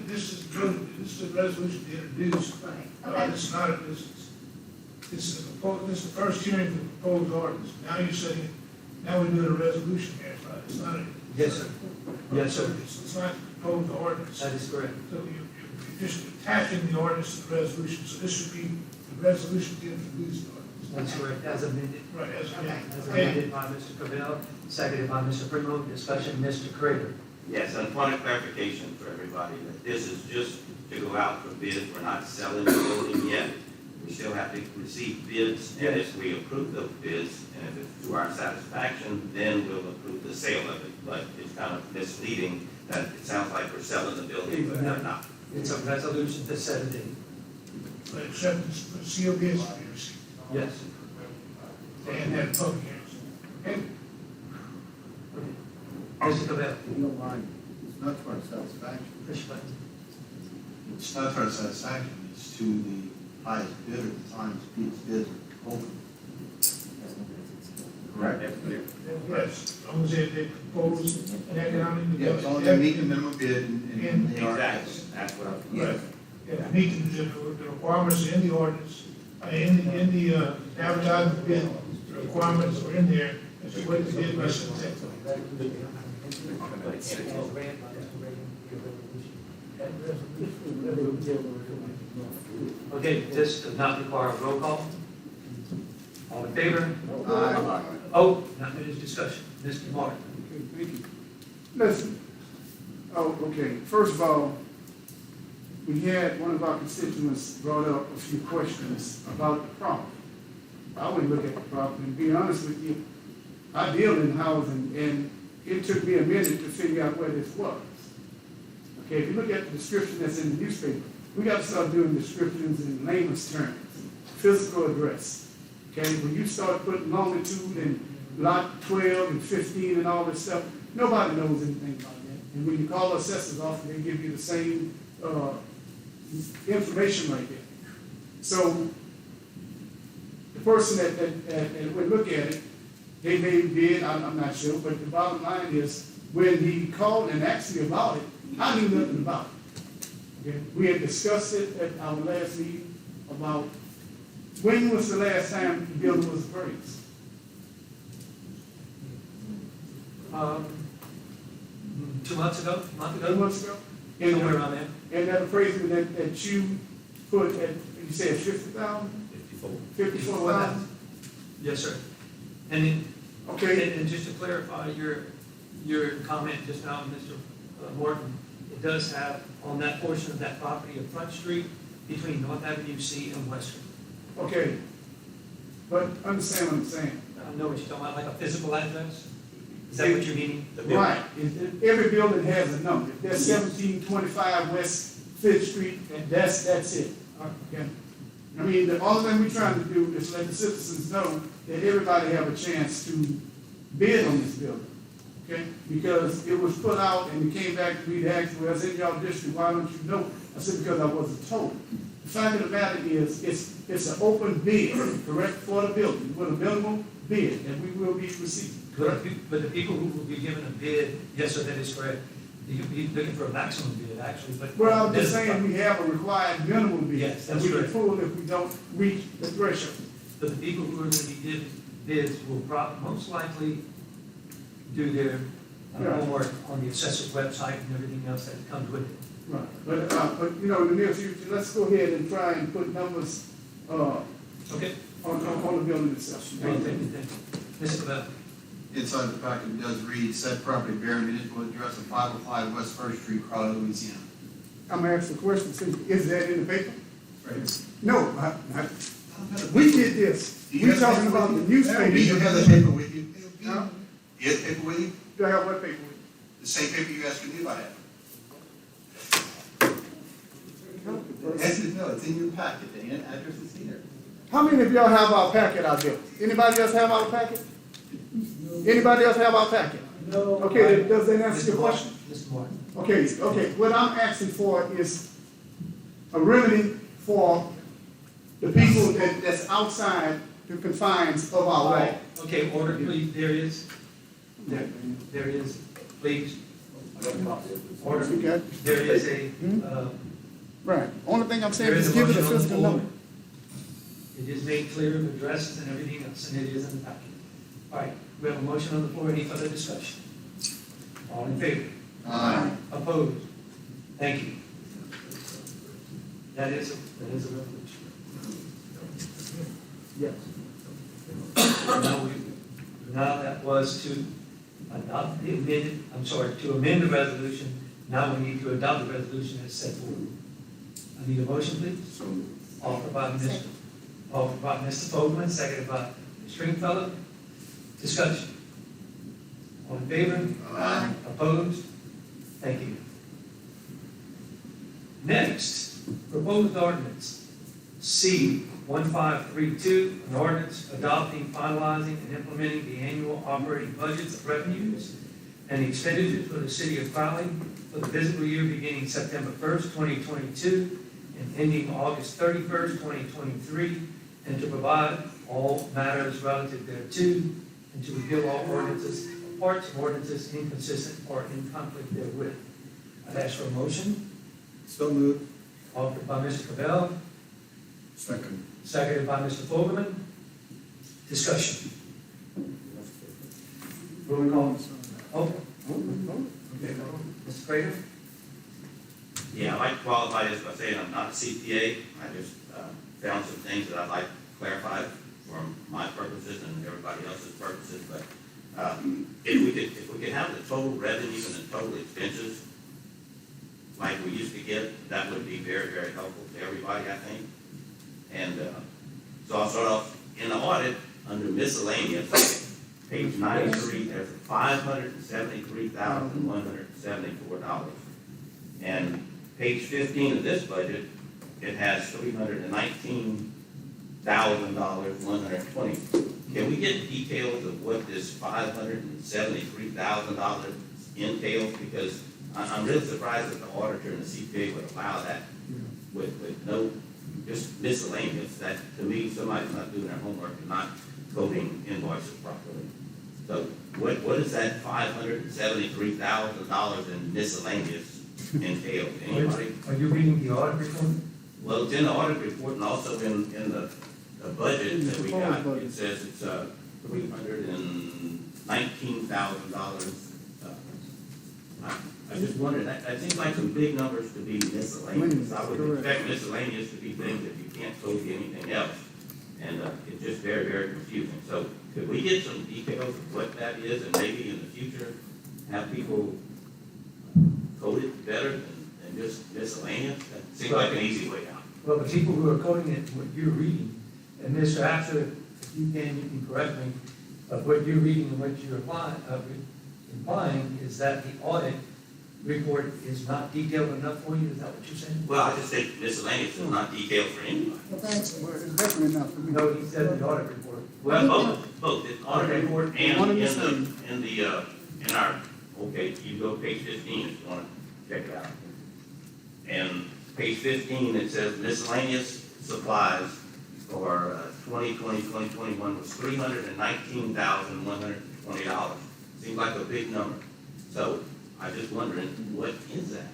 This is a resolution to introduce. Right, okay. This is not a, this is the first hearing for the proposed ordinance. Now you're setting, now we're doing a resolution here, it's not a. Yes, sir. Yes, sir. It's not proposed ordinance. That is correct. So you're just attaching the ordinance to the resolution, so this should be the resolution to introduce the ordinance. That's correct, as amended. Right, as amended. As Okay. amended by Mr. Cavell, seconded by Mr. Primo, discussion, Mr. Craver. Yes, and point of clarification for everybody, that this is just to go out for bids, we're not selling the building yet. We still have to receive bids, and if we approve those bids, and if it's to our satisfaction, then we'll approve the sale of it. But it's kind of misleading that it sounds like we're selling the building, but we're not. It's a resolution to set a date. But acceptance, the sealed bids to be received. Yes. And have public hearings. Okay? Mr. Cavell. If you don't mind, it's not for our satisfaction. Mr. Clinton. It's not for our satisfaction, it's to the highest bidder at the time these bids are open. Correct? Yes, as long as they propose an economic. Yeah, as long as they meet the minimum bid and they are. Exactly, that's what I'm. Right. Yeah, meet the requirements in the ordinance, in the advertising bid, the requirements are in there, as to what the bid must entail. Okay, this does not require a roll call. All in favor? Aye. Oh, now there's discussion. Mr. Martin. Listen, okay, first of all, we had one of our constituents brought up a few questions about the property. I went and looked at the property, and to be honest with you, I deal in housing, and it took me a minute to figure out where this was. Okay, if you look at the description that's in the newspaper, we got to start doing descriptions in layman's terms. Physical address. Okay, when you start putting longitude and lot 12 and 15 and all this stuff, nobody knows anything about that. And when you call the assessor's office, they give you the same information right there. So the person that would look at it, they may bid, I'm not sure, but the bottom line is, when he called and asked me about it, I knew nothing about it. Okay, we had discussed it at our last meeting about, when was the last time the building was appraised? 2 months ago, a month 2 ago, months ago? somewhere around there. And that appraisal that you put at, you said 50,000? 54,000? Yes, sir. And then, Okay, and just to clarify your comment just now, Mr. Morton, it does have on that portion of that property a front street between North Avenue C and West Street. okay. But understand what I'm saying. I know what you're talking about, like a physical address? Is that what you're meaning? Right, every building has a number. If that's 1725 West Fifth Street, and that's it. Okay? I mean, the only thing we're trying to do is let the citizens know that everybody have a chance to bid on this building. Okay? Because it was put out and it came back to me to ask, well, it's in your district, why don't you know? I said, because I wasn't told. The fact of the matter is, it's an open bid, correct, for the building, with a minimum bid that we will be receiving. But the people who will be given a bid, yes, sir, that is correct. You'll be looking for a maximum bid, actually, but. Well, I'm just saying we have a required minimum bid. Yes, that that's we can correct. pull if we don't reach the threshold. But the people who are going to be given bids will most likely do their Right. homework on the assessor's website and everything else that comes with it. Right, but you know, in the near future, let's go ahead and try and put numbers, Okay? on the building itself. Thank you. Mr. Cabell? Inside the packet, it does read, said property bearing municipal address of 505 West First Street, Crowley, Louisiana. I'm asking the question, see, is that in the paper? Right. No, we did this. We talking about the newspaper. Do you have the paper with you? Huh? You have the paper with you? Do I have what paper? The same paper you asking me about it? No, it's in your packet, the address is here. How many of y'all have our packet out there? Anybody else have our packet? Anybody else have our packet? No. Okay, does that answer your question? Mr. Martin? Okay, what I'm asking for is a remedy for the people that's outside the confines of our law. Okay, order, please, there is, please. Order, Okay? there is a, Right, only thing I'm saying there is is a give it a motion on the physical floor. number. It is made clear of addresses and everything else, and it is in the packet. All right, we have a motion on the floor, any further discussion? All in favor? Aye. Opposed? Thank you. That is a resolution. Yes. Now that was to adopt the amended, to amend the resolution. Now we need to adopt the resolution as set forth. I need a motion, please. Offered by Mr. Fogman, seconded by Ms. Stringfellow. Discussion. All in favor? Aye. Opposed? Thank you. Next, proposed ordinance C 1532, an ordinance adopting, finalizing, and implementing the annual operating budgets of revenues and expenditures for the city of Crowley for the fiscal year beginning September 1st, 2022 and ending August 31st, 2023, and to provide all matters relative thereto, and to repeal all ordinances, parts of ordinances inconsistent or in conflict therewith. I'd ask for a motion. So moved. Offered by Mr. Cabell, Second. seconded by Mr. Fogelman. Discussion. Roll call. Oh. Okay. Mr. Prater? Yeah, I'd like to qualify this by saying I'm not a CPA. I just found some things that I'd like clarified for my purposes and everybody else's purposes, but if we could have the total revenue and the total expenses like we used to get, that would be very, very helpful to everybody, I think. And so I'll start off in the audit under miscellaneous, page 93, there's $573,174. And page 15 of this budget, it has $319,120. Can we get details of what this $573,000 entails? Because I'm really surprised that the auditor and the CPA would allow that with no, just miscellaneous. That, to me, somebody's not doing their homework and not coding invoices properly. So what is that $573,000 in miscellaneous entail to anybody. Are you reading the audit report? Well, it's in the audit report and also in the budget that we got. Budget. It says it's $319,000. I just wondered, that seems like some big numbers to be miscellaneous. I would expect miscellaneous to be things that you can't code anything else. And it's just very, very confusing. So could we get some details of what that is and maybe in the future have people code it better than just miscellaneous? That seems like an easy way out. Well, the people who are coding it, what you're reading, and Mr. Asher, if you can correct me, but what you're reading and what you're implying is that the audit report is not detailed enough for you, is that what you're saying? Well, I just think miscellaneous is not detailed for anybody. Well, it's definitely not for me. No, he said the audit report. Well, both, the audit report and One of the in same. in our, okay, you go page 15 if you want to check it out. And page 15, it says miscellaneous supplies for 2021 was $319,120. Seems like a big number. So I just wondering, what is that?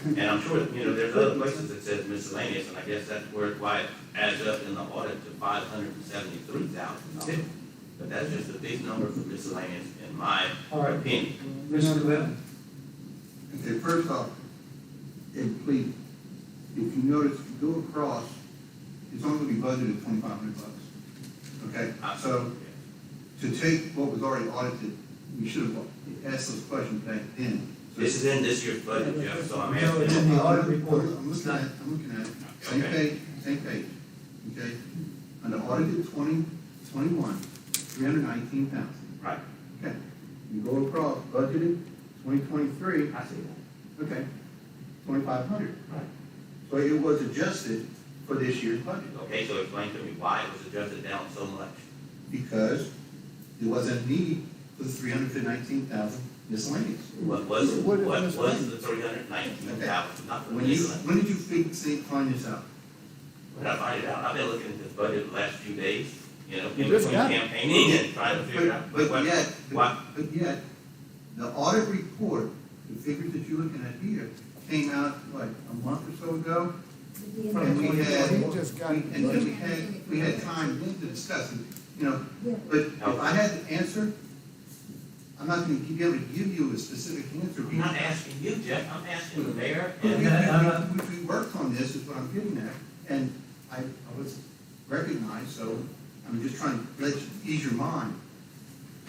And I'm sure, there's other places that says miscellaneous, and I guess that's why it adds up in the audit to $573,000. But that's just a big number for miscellaneous, in my opinion. Mr. Clement? Okay, first off, and please, if you notice, if you go across, it's only going to be budgeted $2,500. Okay, so to take what was already audited, we should have asked those questions back then. So This is in this year's budget, Jeff, so I'm No, it's asking. in the audit report. I'm looking at it, same page, okay? Under audited 2021, 319,000. Right, Okay, you go across, budgeted 2023, I see that. okay, 2,500. Right. So it was adjusted for this year's budget. Okay, so explain to me why it was adjusted down so much. Because there wasn't a need for the 319,000 miscellaneous. What was the Okay. 319,000? Not for When miscellaneous. did you find this out? When I find it out, I've been looking at this budget the last few days, in You between just got it. campaigning and trying to figure out. But what- yet, the audit report, the figures that you're looking at here, came out, what, a month or so ago? And we had, He just got it. and we had time then to discuss it, but if I had to answer, I'm not gonna be able to give you a specific answer. I'm not asking you, Jeff, I'm asking the mayor. We And worked on this, is what I'm getting at, and I was recognized, so I'm just trying to let you ease your mind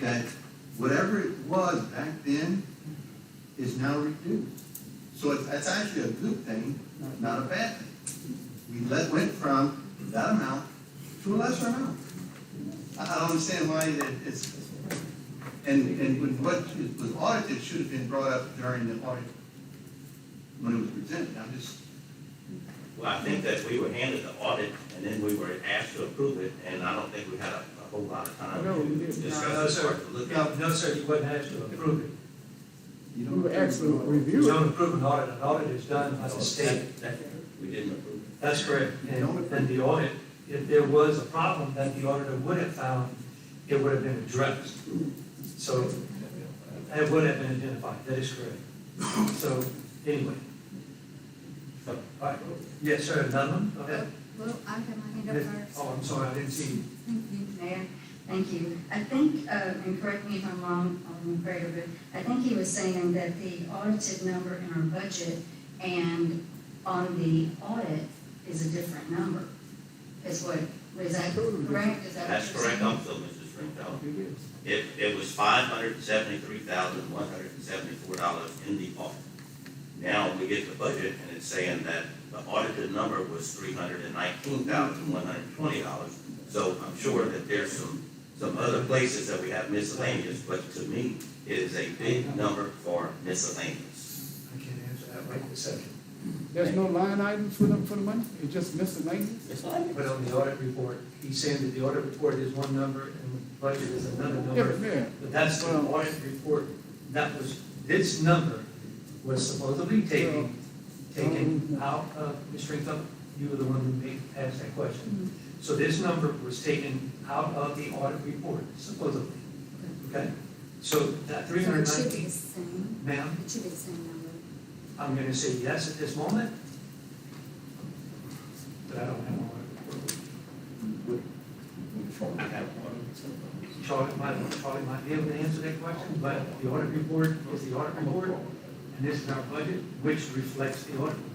that whatever it was back then is now reduced. So that's actually a good thing, not a bad thing. We went from that amount to a lesser amount. I don't understand why it's, and when what was audited should have been brought up during the audit when it was presented. I'm just, Well, I think that we were handed the audit, and then we were asked to approve it, and I don't think we had a whole lot of time No, we to didn't. discuss No, it sir. or to look at it. No, sir, you wasn't asked to approve it. We were actually You reviewing. don't approve an audit is done by the state. We didn't approve it. That's correct. And the audit, if there was a problem that the auditor would have found, it would have been addressed. So it would have been identified, that is correct. So, anyway. All right, yes, sir, another one, go ahead. Well, I have my hand up first. Oh, I'm sorry, I didn't see you. Thank you, Mayor. Thank you. I think, and correct me if I'm wrong, Alderman Prater, but I think he was saying that the audited number in our budget and on the audit is a different number. Is that correct? Is that what That's you're correct saying? also, Mr. Stringfellow. It was $573,174 in the audit. Now we get the budget and it's saying that the audited number was $319,120. So I'm sure that there's some other places that we have miscellaneous, but to me, it is a big number for miscellaneous. I can't answer that right this second. There's no line items for the money? It's just miscellaneous? Miscellaneous. But on the audit report, he's saying that the audit report is one number and the budget is another number. Yeah. But that's the audit report, this number was supposedly taken out of the strength of, you were the one who asked that question. So this number was taken out of the audit report, supposedly, okay? So that So it should be 319, the same, ma'am, it should be the same number. I'm gonna say yes at this moment, but I don't have an audit report. Charlie might be able to answer that question, but the audit report is the audit report, and this is our budget, which reflects the audit report.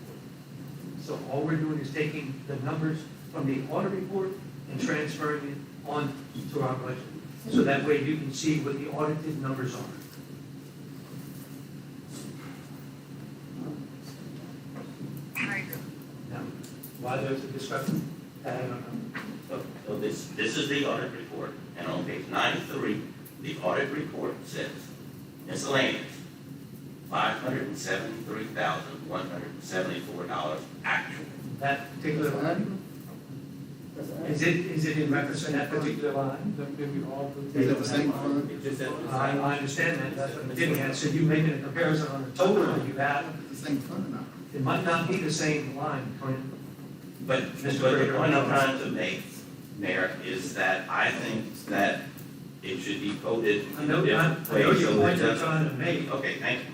So all we're doing is taking the numbers from the audit report and transferring it on to our budget. So that way you can see what the audited numbers are. Now, why there's a discrepancy, I don't know. So this is the audit report, and on page 93, the audit report says miscellaneous, $573,174 actual. That particular line? Is it in reference to that particular line? Is that the same fund? It just says- I understand that, that's what I'm getting at, so you making a comparison on the total that you have, The same fund or not? it might not be the same line, Clint. But the point I'm trying to make, Mayor, is that I think that it should be coded I in know, a different way. your so it point you're doesn't- trying to make, Okay, thank you.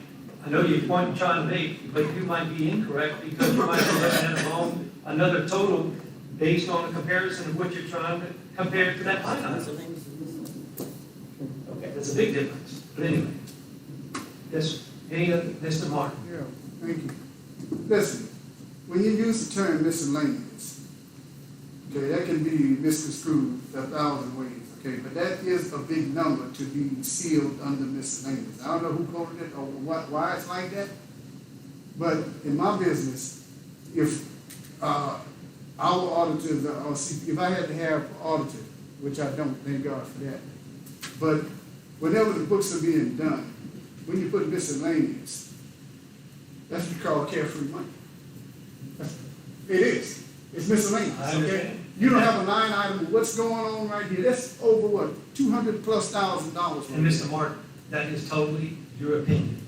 I know your point you're trying to make, but you might be incorrect, because you might be looking at another total based on a comparison of what you're trying to compare to that line item. Okay, there's a big difference, but anyway. Yes, any other, Mr. Martin? Yeah, thank you. Listen, when you use the term miscellaneous, okay, that can be misconstrued 1,000 ways, okay, but that is a big number to be sealed under miscellaneous. I don't know who quoted it or why it's like that, but in my business, if, our auditors, if I had to have an auditor, which I don't, thank God for that, but whenever the books are being done, when you put miscellaneous, that's what you call carefree money. It is. It's miscellaneous, I okay? understand. You don't have a line item of what's going on right here. That's over what, $200,000+. And Mr. Martin, that is totally your opinion.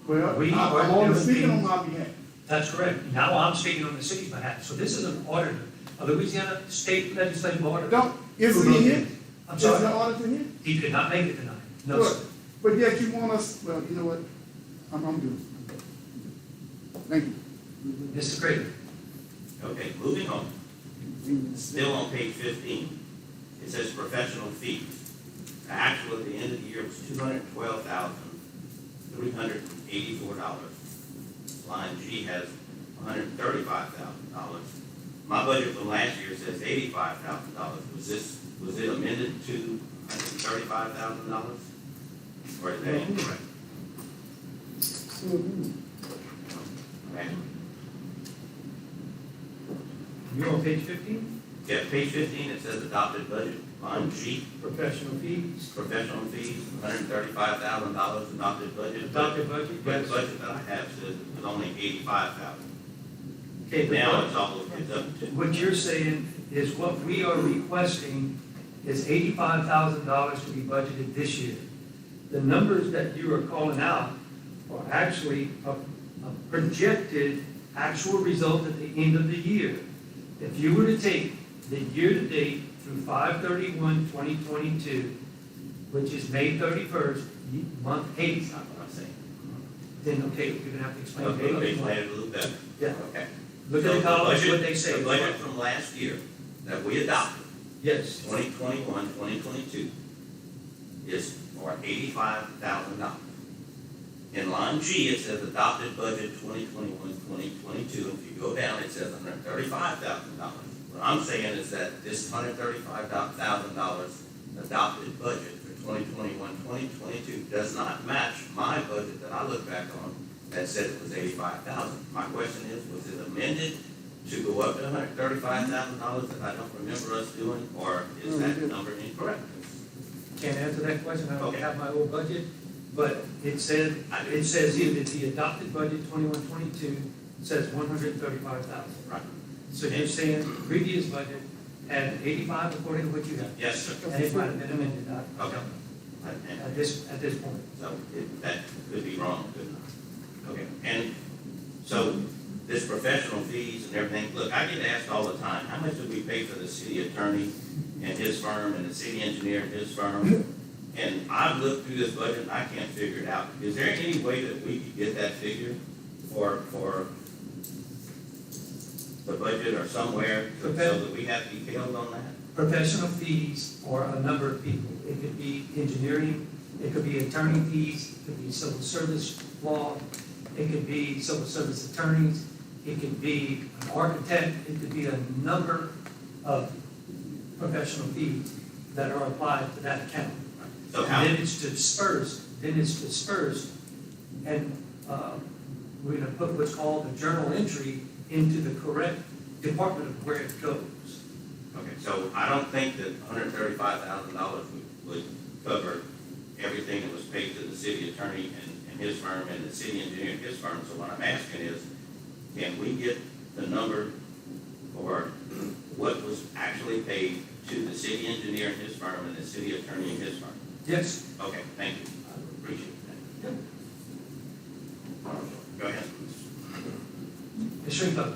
Well, We I'm are only doing speaking on things- my behalf. That's correct. Now I'm speaking on the city's behalf. So this is an auditor, a Louisiana State Legislative Auditor. Is Who he looked here? at it. I'm Is the sorry. auditor here? He could not make it tonight. No, Well, sir. but yet you want us, well, you know what? I'm good. Thank you. Mr. Craig. Okay, moving on. Still on page 15, it says professional fees. The actual at the end of the year was $212,384. Line G has $135,000. My budget from last year says $85,000. Was it amended to $135,000? Or is that incorrect? Okay. You're on page 15? Yeah, page 15, it says adopted budget, line G, Professional fees. professional fees, $135,000 adopted budget. Adopted budget, But the yes. budget that I have says it was only $85,000. Okay, but Now it's all, it's up to, what you're saying is what we are requesting is $85,000 to be budgeted this year. The numbers that you are calling out are actually a projected actual result at the end of the year. If you were to take the year-to-date through 5/31/2022, which is May 31st, month 8, that's not what I'm saying. then, okay, you're gonna have to explain. Okay, it. explain it a little better. Yeah. Okay. Look So at the columns, budget- what they say. The budget from last year that we adopted, Yes. 2021, 2022, is for $85,000. In line G, it says adopted budget 2021, 2022. If you go down, it says $135,000. What I'm saying is that this $135,000 adopted budget for 2021, 2022 does not match my budget that I look back on that said it was $85,000. My question is, was it amended to go up to $135,000 that I don't remember us doing, or is that number incorrect? Can't answer that question, I don't Okay. have my old budget, but it said, it says here that the adopted budget 21-22 says 135,000. Right. So you're saying the previous budget had 85 according to what you have? Yes, sir. And it might have been amended, Okay. at this point. So that could be wrong, couldn't it? Okay, and so this professional fees and everything, look, I get asked all the time, how much do we pay for the city attorney and his firm and the city engineer and his firm? And I've looked through this budget and I can't figure it out. Is there any way that we could get that figure for the budget or somewhere so that we have details on that? Professional fees for a number of people. It could be engineering, it could be attorney fees, it could be civil service law, it could be civil service attorneys, it could be an architect, it could be a number of professional fees that are applied to that account. So And how, then it's dispersed, and we're gonna put what's called a journal entry into the correct department of where it goes. okay, so I don't think that $135,000 would cover everything that was paid to the city attorney and his firm and the city engineer and his firm. So what I'm asking is, can we get the number for what was actually paid to the city engineer and his firm and the city attorney and his firm? Yes. Okay, thank you. I appreciate that. Go ahead. Ms. Shrinkle.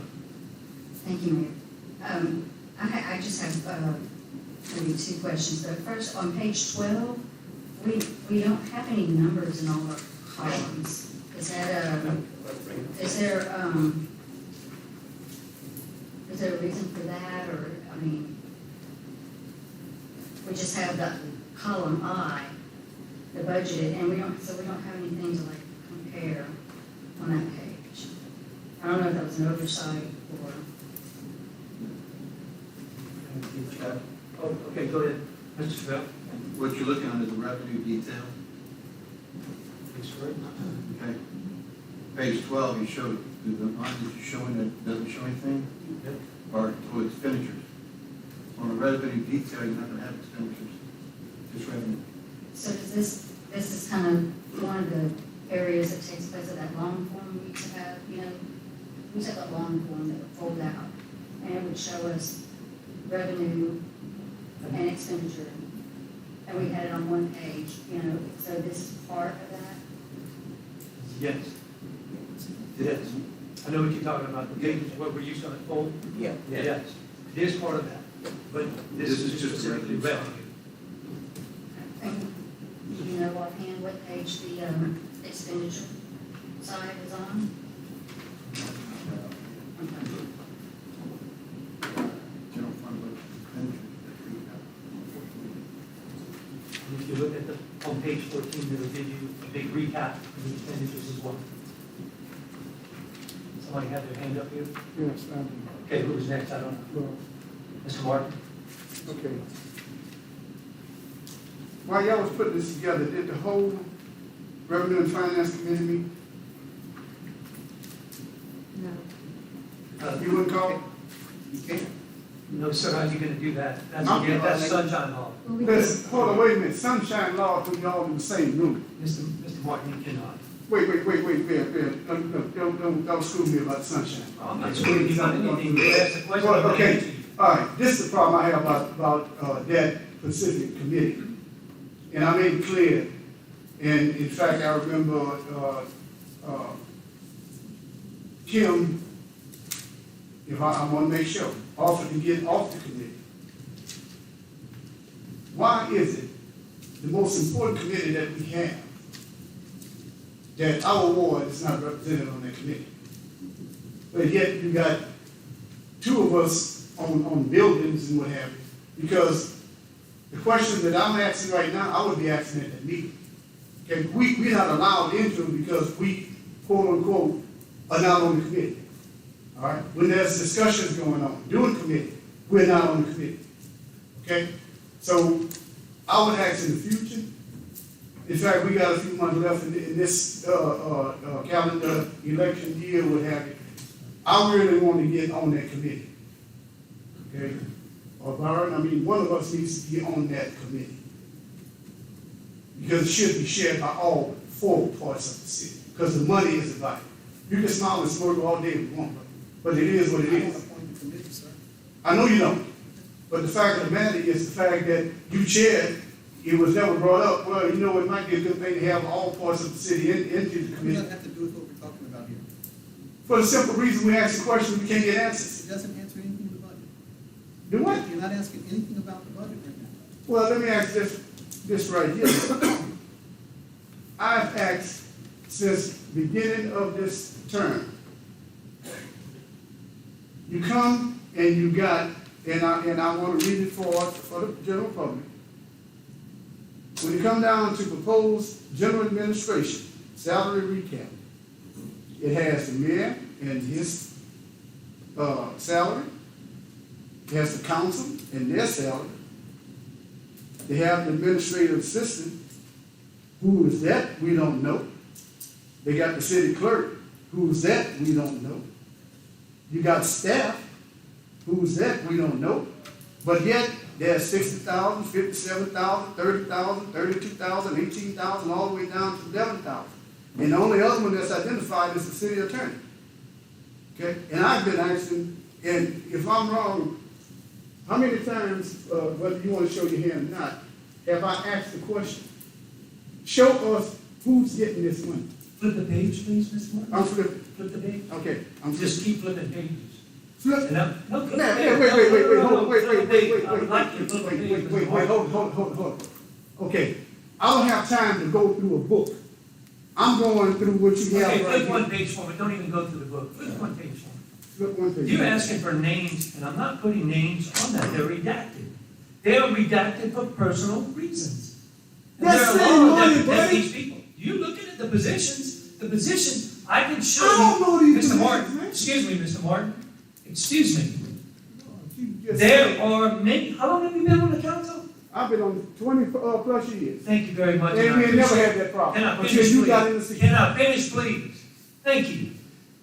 Thank you, Mayor. I just have maybe two questions. The first, on page 12, we don't have any numbers in all our columns. Is there a reason for that, or, I mean, we just have the column I, the budgeted, and we don't have anything to like compare on that page. I don't know if that was an oversight or. Oh, okay, go ahead, Mr. Bell. What you're looking at is the revenue detail. Please, correct. Okay. Page 12, you showed, the line that you're showing that doesn't show anything, Yep. are to expenditures. On the revenue detail, you're not gonna have expenditures, just revenue. So does this is kind of one of the areas that takes place of that long form we used to have, we used to have that long form that would fold out, and it would show us revenue and expenditure, and we had it on one page, so this is part of that? Yes. It is. I know what you're talking about, the pages where we're used to it fold. Yeah. Yes, it is part of that, but this is just specifically revenue. And do you know offhand what page the expenditure side is on? Okay. General fund budget expenditures. If you look at on page 14, it'll give you a big recap of the expenditures as well. Somebody have their hand up here? Yes, thank you. Okay, who's next? I don't know. Mr. Martin? Okay. While y'all was putting this together, did the whole Revenue and Finance Committee meet? No. You wouldn't call? You can't. No, sir, how are you gonna do that? That's Sunshine Law. Listen, hold on, wait a minute. Sunshine Law put y'all in the same room. Mr. Martin, you cannot. Wait, don't school me about sunshine. I'm not screwing you on anything. You asked the question. Well, I'm gonna okay, answer you. all right, this is the problem I have about that specific committee. And I made it clear, and in fact, I remember Kim, if I want to make sure, offered to get off the committee. Why is it the most important committee that we have, that our ward is not represented on that committee? But yet you got two of us on buildings and what have you, because the question that I'm asking right now, I would be asking at that meeting. Okay, we're not allowed into it because we, quote unquote, are not on the committee. All right, when there's discussions going on, doing committee, we're not on the committee. Okay, so I would ask in the future. In fact, we got a few months left in this calendar election year, what have you. I really want to get on that committee. Okay, or Byron, I mean, one of us needs to be on that committee. Because it should be shared by all four parts of the city, because the money is divided. You can smile and smirk all day if you want, but it is what it is. I know you don't, but the fact of the matter is the fact that you chaired, it was never brought up. Well, it might be a good thing to have all parts of the city into the What does committee. that have to do with what we're talking about here? For the simple reason we ask a question, we can't get answers. It doesn't answer anything in the budget. Do what? You're not asking anything about the budget right now. Well, let me ask this right here. I've asked since beginning of this term. You come and you got, and I want to read it for the general public. When you come down to proposed general administration, salary recap, it has the mayor and his salary. It has the council and their salary. They have the administrative assistant. Who is that? We don't know. They got the city clerk. Who's that? We don't know. You got staff. Who's that? We don't know. But yet, there's 60,000, 57,000, 30,000, 32,000, 18,000, all the way down to 11,000. And the only other one that's identified is the city attorney. Okay? And I've been asking, and if I'm wrong, how many times, whether you want to show your hand or not, have I asked the question? Show us who's getting this money. Flip the page, please, Mr. Martin. I'm flipping. Flip the page. Okay. Just keep flipping pages. Flip. No, flip Now, the page. Wait, hold. Okay, I don't have time to go through a book. I'm going through what you have Okay, right flip here. one page for me, don't even go through the book, flip one page for me. Flip one page. You're asking for names, and I'm not putting names on that, they're redacted. They are redacted for personal reasons. And there That's are saying laws money, that protect buddy. these people. You looking at the positions, I can show I don't know you, these Mr. positions, Martin, man. excuse me, Mr. Martin, excuse me. You just There said- are many, how long have you been on the council? I've been on 20 plus years. Thank you very much. And I we ain't never appreciate had it. that problem. Can I Until finish, you got in the please? seat. Can I finish, please? Thank you.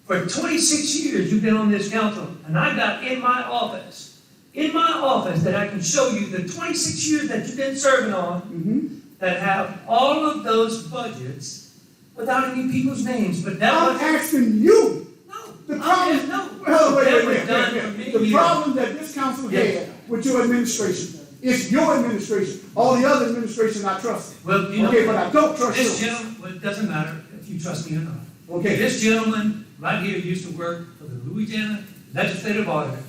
For 26 years, you've been on this council, and I got in my office that I can show you the 26 years that you've been serving on, that have all of those budgets without any people's names, but that I'm was, asking you. no, The problem, no. well, That was done for many The years. problem that this council Yes. had with your administration is your administration. All the other administration I trust. Well, you know, Okay, but I don't trust this yours. gentleman, well, it doesn't matter if you trust me or not. Okay. This gentleman right here used to work for the Louisiana Legislative Auditors.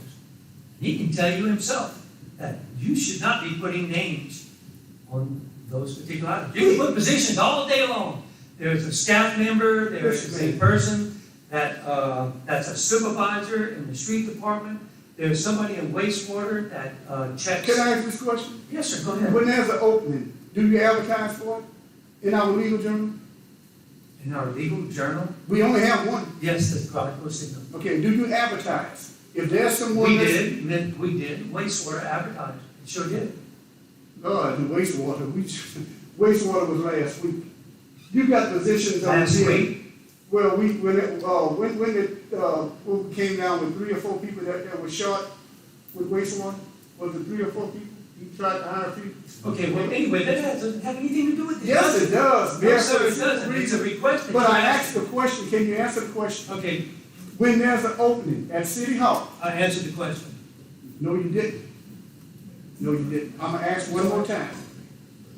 He can tell you himself that you should not be putting names on those particular items. You can put positions all day long. There's a staff member, there is a person that, that's a supervisor in the street department. There's somebody in wastewater that checks. Can I ask this question? Yes, sir, go ahead. When there's an opening, do you advertise for it in our legal journal? In our legal journal, We only have one. yes, the Chronicle Signal. Okay, do you advertise? If there's someone We that's... did, wastewater advertised, it sure did. Lord, the wastewater, wastewater was last week. You got positions on Last here. week? Well, when we came down with 3 or 4 people that were short with wastewater, was it 3 or 4 people? You tried to hire people? Okay, well, anyway, that doesn't have anything to do with the. Yes, it does. No, sir, it doesn't, it's a request that But you I asked. asked the question, can you answer the question? Okay, When there's an opening at City Hall, I answered the question. no, you didn't. No, you didn't. I'm gonna ask one more time.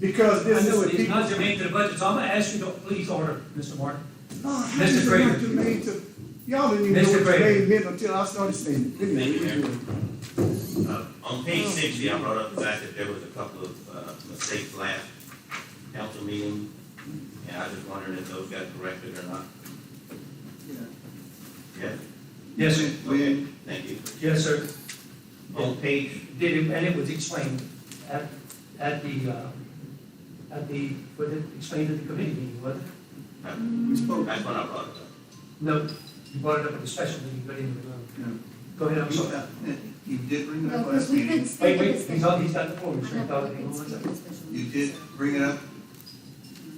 Because I this know is a it's people. not germane to the budget, so I'm gonna ask you to please order, Mr. Martin. Oh, how Mr. is it Prater. not germane to- Y'all didn't even Mr. know what Prater. your name meant until I started saying it. Thank you, Mayor. On page 60, I brought up the fact that there was a couple of mistakes last council meeting, and I was just wondering if those got corrected or not. Yes? Yes, sir. Okay, thank you. Yes, sr. On page, And it was explained at the, was it explained at the committee meeting, wasn't it? we spoke, that's when I brought it up. No, you brought it up at the special meeting, but in the room. Go ahead, I'm sorry. You did bring it No, up because last we meeting. couldn't speak at the He's special. he's got the floor, Mr. I know, but we couldn't One speak at second. the special You meeting. did bring it up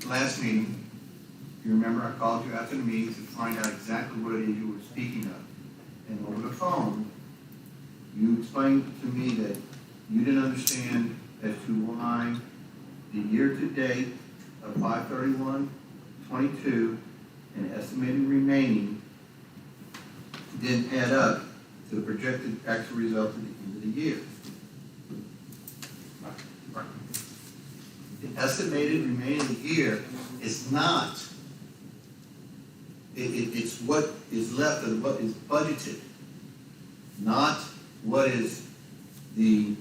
last meeting. You remember I called you after the meeting to find out exactly what it is you were speaking of. And over the phone, you explained to me that you didn't understand as to why the year-to-date of 5/31/22 and estimated remaining didn't add up to the projected actual result at the end of the year. The estimated remaining year is not, it it's what is left of what is budgeted, not what is the,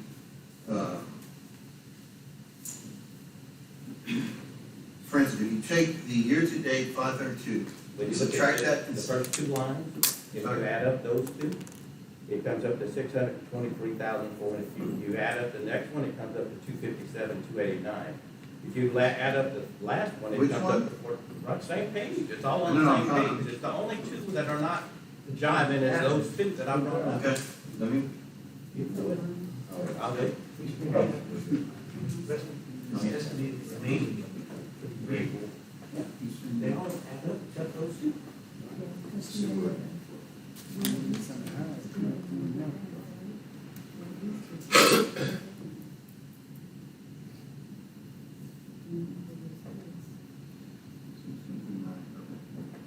for instance, if you take the year-to-date 532, When you subtract look at that. the first two lines, if you add up those two, it comes up to 623,400. If you add up the next one, it comes up to 257,289. If you add up the last one, it Which comes one? up to right, same page. It's all on No, the no, same page. It's the only two that are not jiving as those two that I brought up. Okay, let me, You can do it. I'll do it. It's amazing. They all add up, except those two.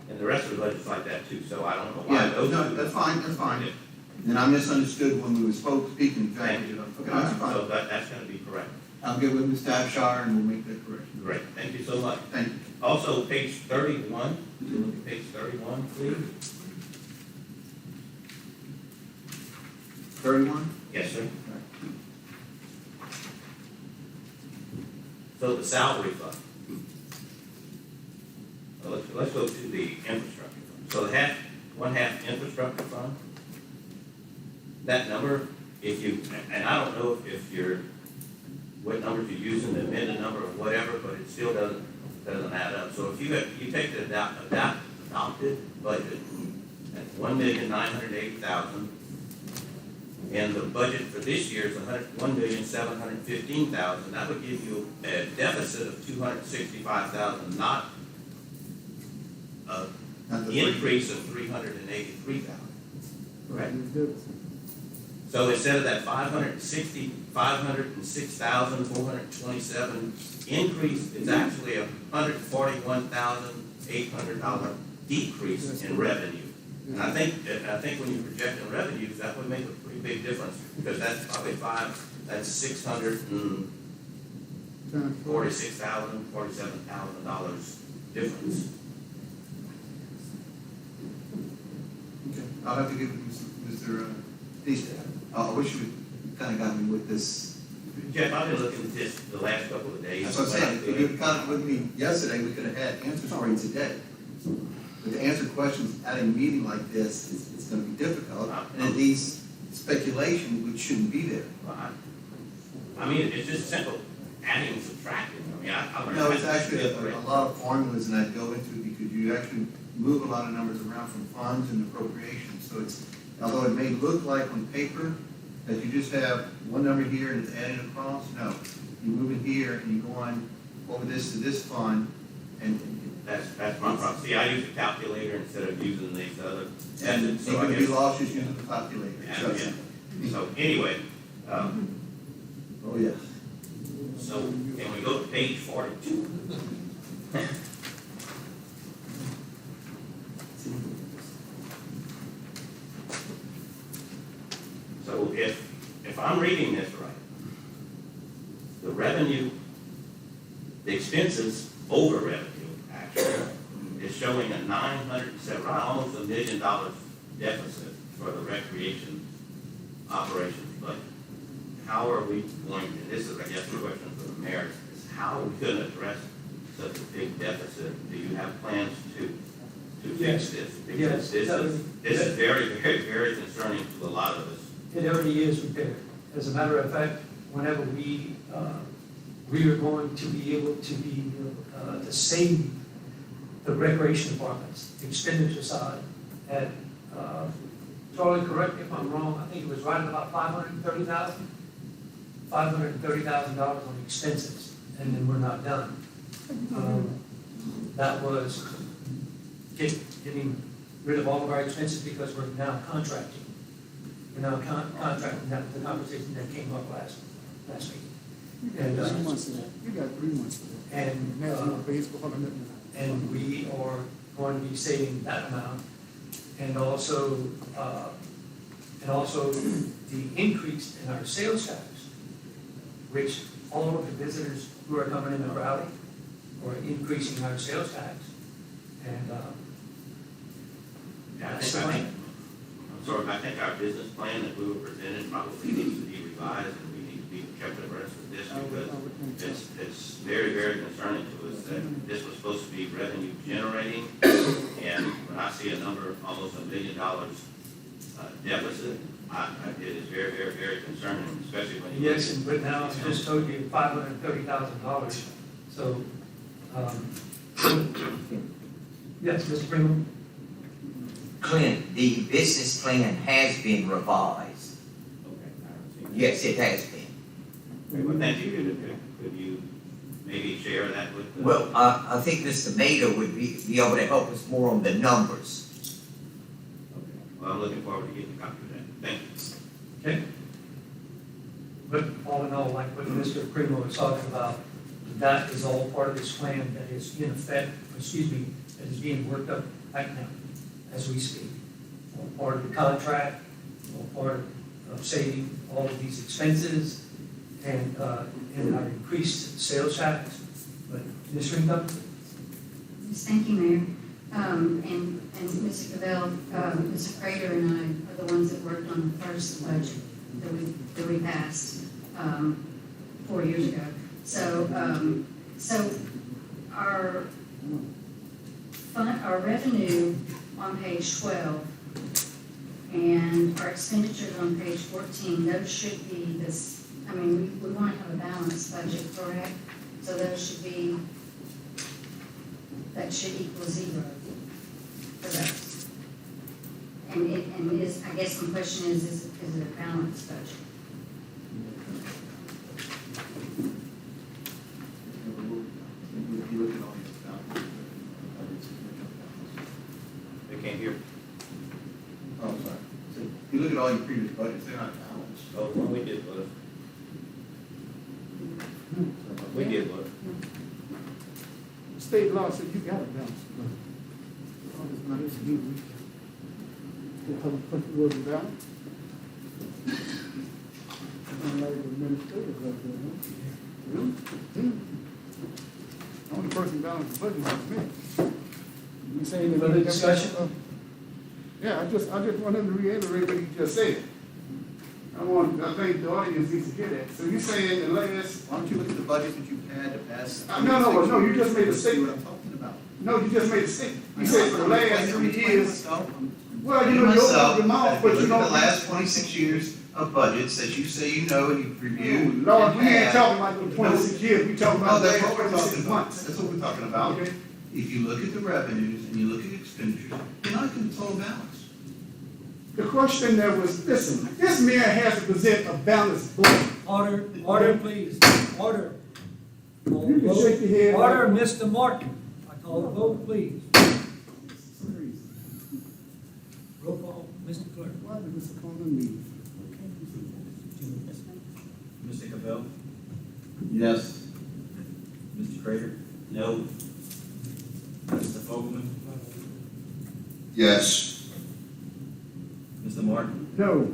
And the rest of the budget's like that too, so I don't know why yeah, those no, two. that's fine, that's fine. And I misunderstood when we were speaking, Thank exactly. you. Okay, that's So fine. that's gonna be correct. I'll get with Mr. Abshire and we'll make that correction. Great, thank you so much. Thank you. Also, page 31, if you look at page 31, please. 31? Yes, sir. So the salary fund. Well, let's go to the infrastructure fund. So the one half infrastructure fund, that number, if you, and I don't know if you're, what numbers you're using, the amended number or whatever, but it still doesn't add up. So if you take the adopted budget at 1,980,000, and the budget for this year is 1,715,000, that would give you a deficit of 265,000, not an increase of 383,000. Correct? So instead of that 506,427 increase, it's actually a $141,800 decrease in revenue. And I think when you project in revenues, that would make a pretty big difference, because that's probably that's $646,000, $47,000 difference. Okay, I'll have to give Mr. Easton. I wish you kind of got me with this. Jeff, I've been looking at this the last couple of days. That's what I'm saying. If you had got it with me yesterday, we could have had answers for you today. But to answer questions at a meeting like this, it's going to be difficult. And at least speculation, which shouldn't be there. I mean, it's just simple adding and subtracting. I mean, I learned. No, it's actually a lot of formulas and I go into it because you actually move a lot of numbers around from funds and appropriations. So it's, although it may look like on paper that you just have one number here and it's added across, no. You move it here and you go on over this to this fund and That's my problem. See, I use a calculator instead of using these other and methods. you're So I going to be guess, lost just using the calculator. so anyway, Oh, yes. so can we go to page 42? So if I'm reading this right, the revenue, the expenses over revenue, actually, is showing a almost $1 million deficit for the recreation operations budget. How are we going to, this is, I guess, the question for the mayor, is how are we going to address such a big deficit? Do you have plans to fix this? Because this is very, very, very concerning to a lot of us. It already is repaired. As a matter of fact, whenever we are going to be able to save the recreation department's expenditure side at, Charlie, correct me if I'm wrong, I think it was right at about $530,000 on expenses, and then we're not done. That was getting rid of all of our expenses because we're now contracting. We're now contracting, that was the conversation that came up last week. And, 3 months of that. You got 3 months of that. And we are going to be saving that amount. And also the increase in our sales tax, which all of the visitors who are coming into Crowley are increasing our sales tax. And Yeah, That's the I plan. think, I'm sorry, I think our business plan that we were presented probably needs to be revised, and we need to be kept abreast of this, because it's very, very concerning to us that this was supposed to be revenue generating, and when I see a number, almost $1 million deficit, it is very, very, very concerning, especially when you. Yes, but now I just told you $530,000, so, yes, Mr. Primo? Clint, the business plan has been revised. Yes, it has been. Well, thank you. Could you maybe share that with the? Well, I think Mr. Maida would be able to help us more on the numbers. Well, I'm looking forward to getting a copy of that. Thank you. Okay. But all in all, like what Mr. Primo was talking about, that is all part of this plan that is in effect, that is being worked up right now as we speak. All part of the contract, all part of saving all of these expenses and our increased sales tax. But Ms. Ringo? Yes, thank you, Mayor. And Mr. Cavell, Mr. Prater and I are the ones that worked on the first budget that we passed 4 years ago. So our revenue on page 12 and our expenditures on page 14, those should be this, I mean, we want to have a balanced budget, correct? So those should be, that should equal zero for those. And is, I guess my question is it a balanced budget? They can't hear. Oh, I'm sorry. So if you look at all your previous budgets, they're not balanced. Oh, what we did was. We did what? State law said you got a balanced budget. All this money is you. The public country wasn't balanced. Unlike the administrators up there, huh? Really? The only person balanced the budget was me. You saying that? Further discussion? Yeah, I just want him to reiterate what he just said. I think the audience needs to hear that. So you're saying the last. Why don't you look at the budget that you've had to pass? No, you just made a See what statement. I'm talking about. No, you just made a statement. You said for the last 3 years. Well, you know, you myself, open your mouth, but you look at don't. the last 26 years of budgets that you say you know and you've reviewed. Lord, and we ain't had. talking about the 26 years, we talking Oh, about the that's last what we're 26 talking about. months. That's what we're talking about. Okay. If you look at the revenues and you look at expenditures, you're not in total balance. The question there was, listen, this mayor has to present a balanced budget. Order, please, order. You can shake your head. Order, Mr. Martin. I call the vote, please. Roll call, Mr. Clerk. Why did Mr. Coleman leave? Mr. Cabell? Yes. Mr. Crater? No. Mr. Fogelman? Yes. Mr. Martin? No.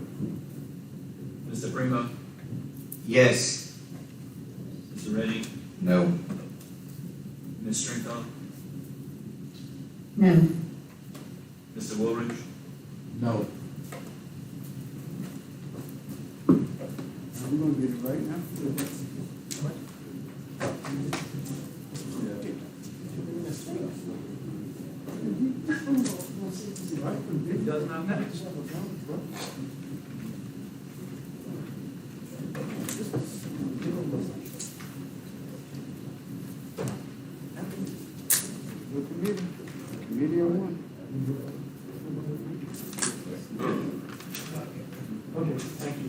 Mr. Primo? Yes. Mr. Reddy? No. Ms. Stringfellow? No. Mr. Woolridge? No. We're gonna get it right now. It does not matter. Committee on one. Okay, thank you.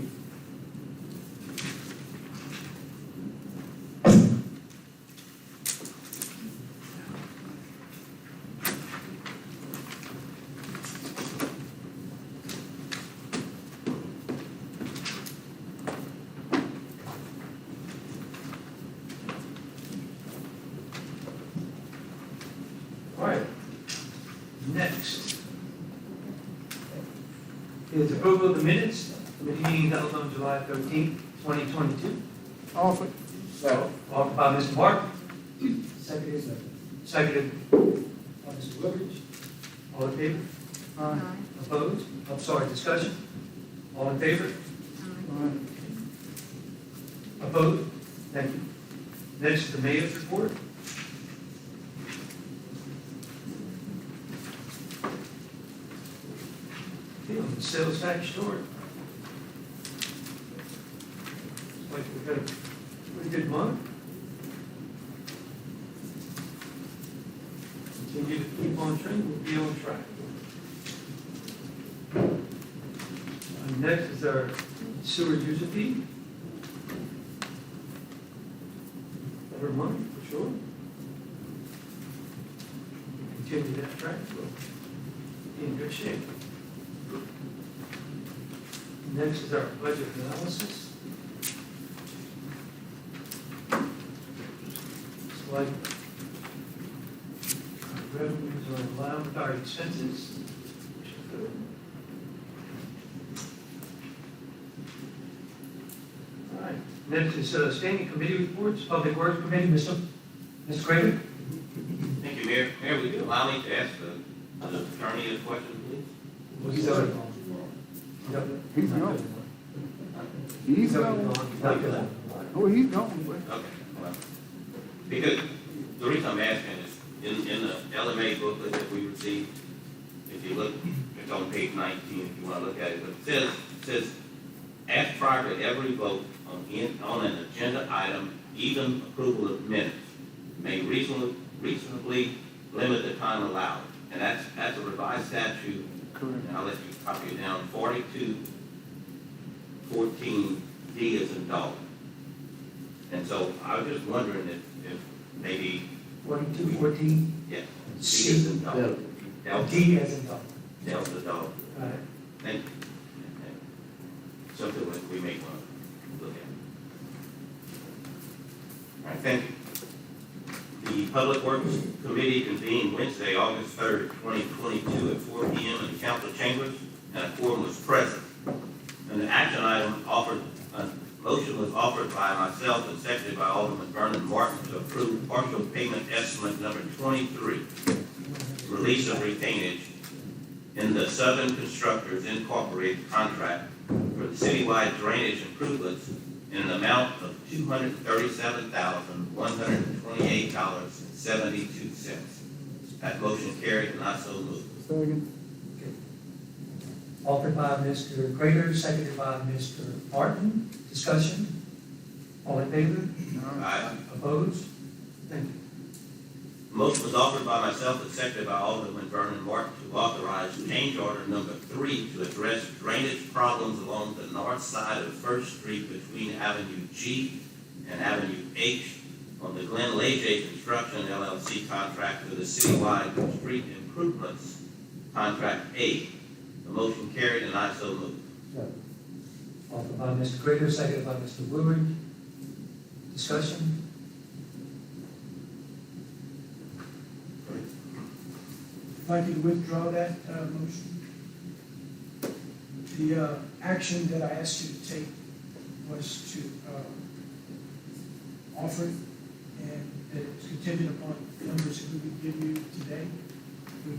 All right. Next is approval of the minutes of the meeting held on July 13th, 2022. Offer. Offered by Mr. Martin. Seconded by Mr. Woodridge. All in favor? Opposed? I'm sorry, discussion? All in favor? Opposed? Thank you. Next is the mayor's report. Okay, on the sales tax short. Looks like we've got a pretty good month. Continue to keep on trend, we'll be on track. Next is our sewer user fee. Every month, for sure. Continue that track, we'll be in good shape. Next is our budget analysis. It's like our revenues are in line with our expenses, which is good. All right, next is standing committee reports, Public Works Committee, Mr. Craig. Thank you, Mayor. Mayor, would you allow me to ask the attorney a question, please? He's already gone. He's gone. He's gone. Oh, he's gone. Okay, well, because the reason I'm asking is, in the LMA booklet that we received, if you look, it's on page 19, if you want to look at it, but it says, as prior to every vote on an agenda item, even approval of minutes may reasonably limit the time allowed. And that's a revised statute. Correct. And I'll let you copy it down, 4214D as in dog. And so I was just wondering if maybe. 4214? Yeah. D as in dog. D as in dog. Delta dog. All right. Thank you. Something that we may want to look at. All right, thank you. The Public Works Committee convened Wednesday, August 3rd, 2022 at 4 p.m. in the council chambers, and a quorum was present. And the action item motion was offered by myself and seconded by Alderman Vernon Martin to approve partial payment estimate number 23, release of retainage in the Southern Constructors Incorporated contract for the citywide drainage improvements in an amount of $237,128.72. That motion carried, and I so move. Second. Offered by Mr. Crater, seconded by Mr. Martin. Discussion? All in favor? Aye. Opposed? Thank you. Motion was offered by myself and seconded by Alderman Vernon Martin to authorize change order number 3 to address drainage problems along the north side of First Street between Avenue G and Avenue H on the Glen Leger Construction LLC contract for the citywide street improvements, contract A. The motion carried, and I so move. Offered by Mr. Crater, seconded by Mr. Woodward. Discussion? I'd like you to withdraw that motion. The action that I asked you to take was to offer it, and that it was contingent upon numbers that we would give you today. We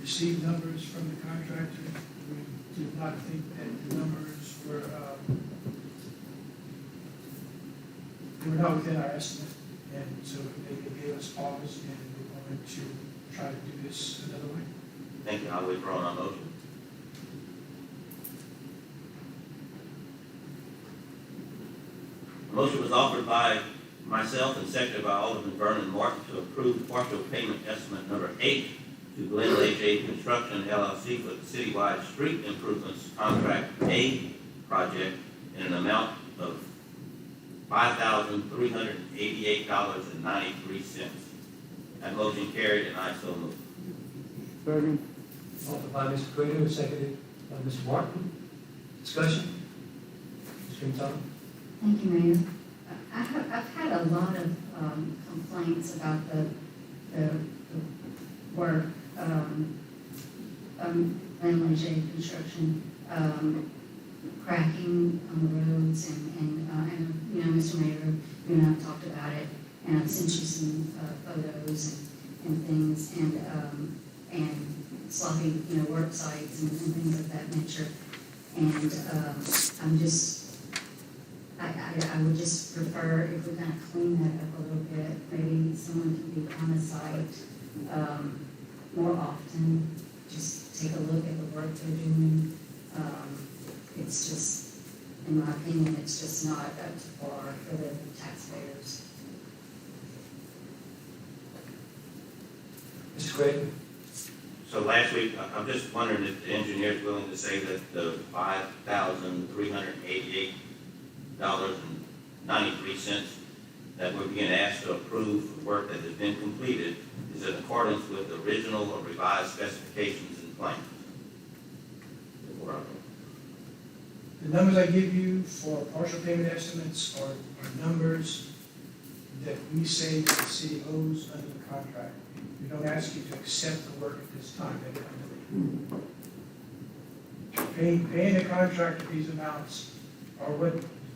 received numbers from the contractor. We did not think that the numbers were not within our estimate, and so they gave us pause, and we're going to try to do this another way. Thank you. I'll withdraw my motion. The motion was offered by myself and seconded by Alderman Vernon Martin to approve partial payment estimate number 8 to Glen Leger Construction LLC for the citywide street improvements contract A project in an amount of $5,388.93. That motion carried, and I so move. Second. Offered by Mr. Crater, seconded by Mr. Martin. Discussion? Mr. Quintana? Thank you, Mayor. I've had a lot of complaints about the work, Glen Leger Construction, cracking on the roads, and you know, Mr. Mayor, you and I have talked about it, and I've sent you some photos and things, and sloppy, work sites and things of that nature. And, I'm just, I would just prefer if we kind of clean that up a little bit, maybe someone can be on the site, more often, just take a look at the work they're doing. It's just, in my opinion, it's just not up to par for the taxpayers. Mr. Craig? So last week, I'm just wondering if the engineer is willing to say that the $5,388.93 that we're being asked to approve for work that has been completed is in accordance with the original or revised specifications and plans. The numbers I give you for partial payment estimates are numbers that we say that the city owes under the contract. We don't ask you to accept the work at this time. Paying the contractor these amounts are what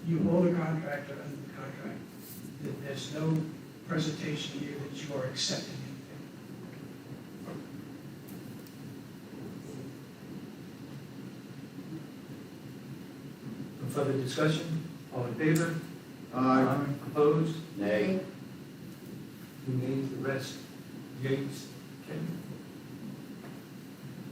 you owe the contractor under the contract. There's no presentation here that you are accepting anything. No further discussion? All in favor? Aye. Opposed? Nay. 2 nays, the rest, yeas. Okay.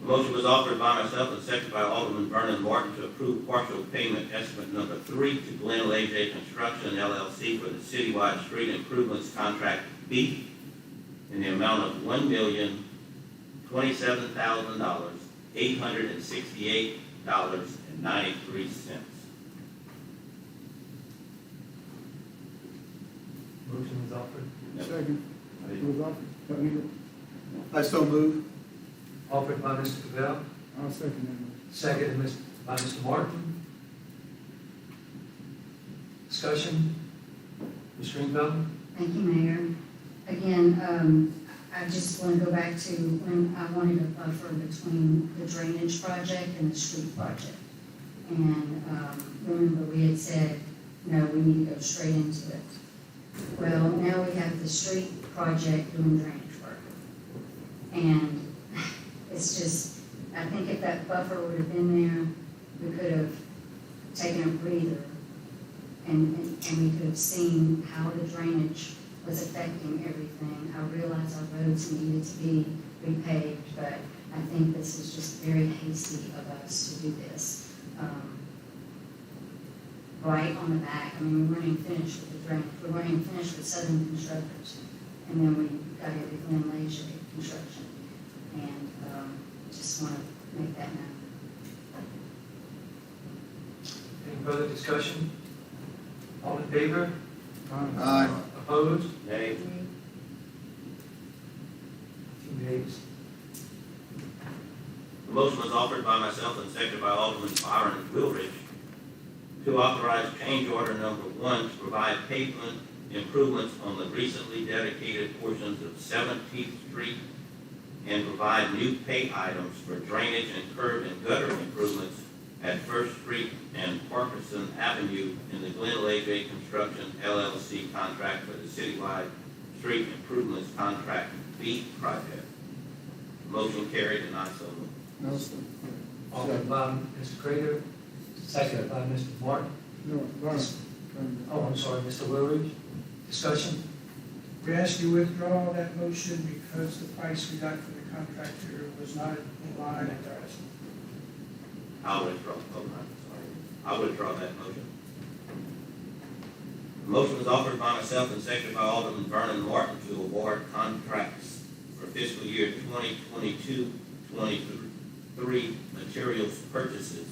The motion was offered by myself and seconded by Alderman Vernon Martin to approve partial payment estimate number 3 to Glen Leger Construction LLC for the citywide street improvements contract B in the amount of $1,027,868.93. Motion is offered. Second. Who's offered? I so move. Offered by Mr. Cavell, I'll second seconded by Mr. Martin. Discussion? Ms. Stringfellow? Thank you, Mayor. Again, I just want to go back to when I wanted a buffer between the drainage project and the street project. And remember, we had said, no, we need to go straight into it. Well, now we have the street project doing drainage work. And it's just, I think if that buffer would have been there, we could have taken a breather and we could have seen how the drainage was affecting everything. I realize our roads needed to be repaved, but I think this is just very hasty of us to do this. Right on the back, I mean, we weren't even finished with the drainage, we weren't even finished with Southern Constructors, and then we got into Glen Leger Construction, and just want to make that known. Any further discussion? All in favor? Aye. Opposed? Nay. 2 nays. The motion was offered by myself and seconded by Alderman Byron Wilridge to authorize change order number 1 to provide pavement improvements on the recently dedicated portions of 17th Street and provide new pay items for drainage and curb and gutter improvements at First Street and Parkinson Avenue in the Glen Leger Construction LLC contract for the citywide street improvements contract B project. Motion carried and I so move. Offered by Mr. Crater, seconded by Mr. Martin. Oh, I'm sorry, Mr. Willridge. Discussion? We ask you to withdraw that motion because the price we got from the contractor was not in line with our estimate. I'll withdraw. Oh, I'm sorry. I'll withdraw that motion. The motion was offered by myself and seconded by Alderman Vernon Martin to award contracts for fiscal year 2022-23 materials purchases.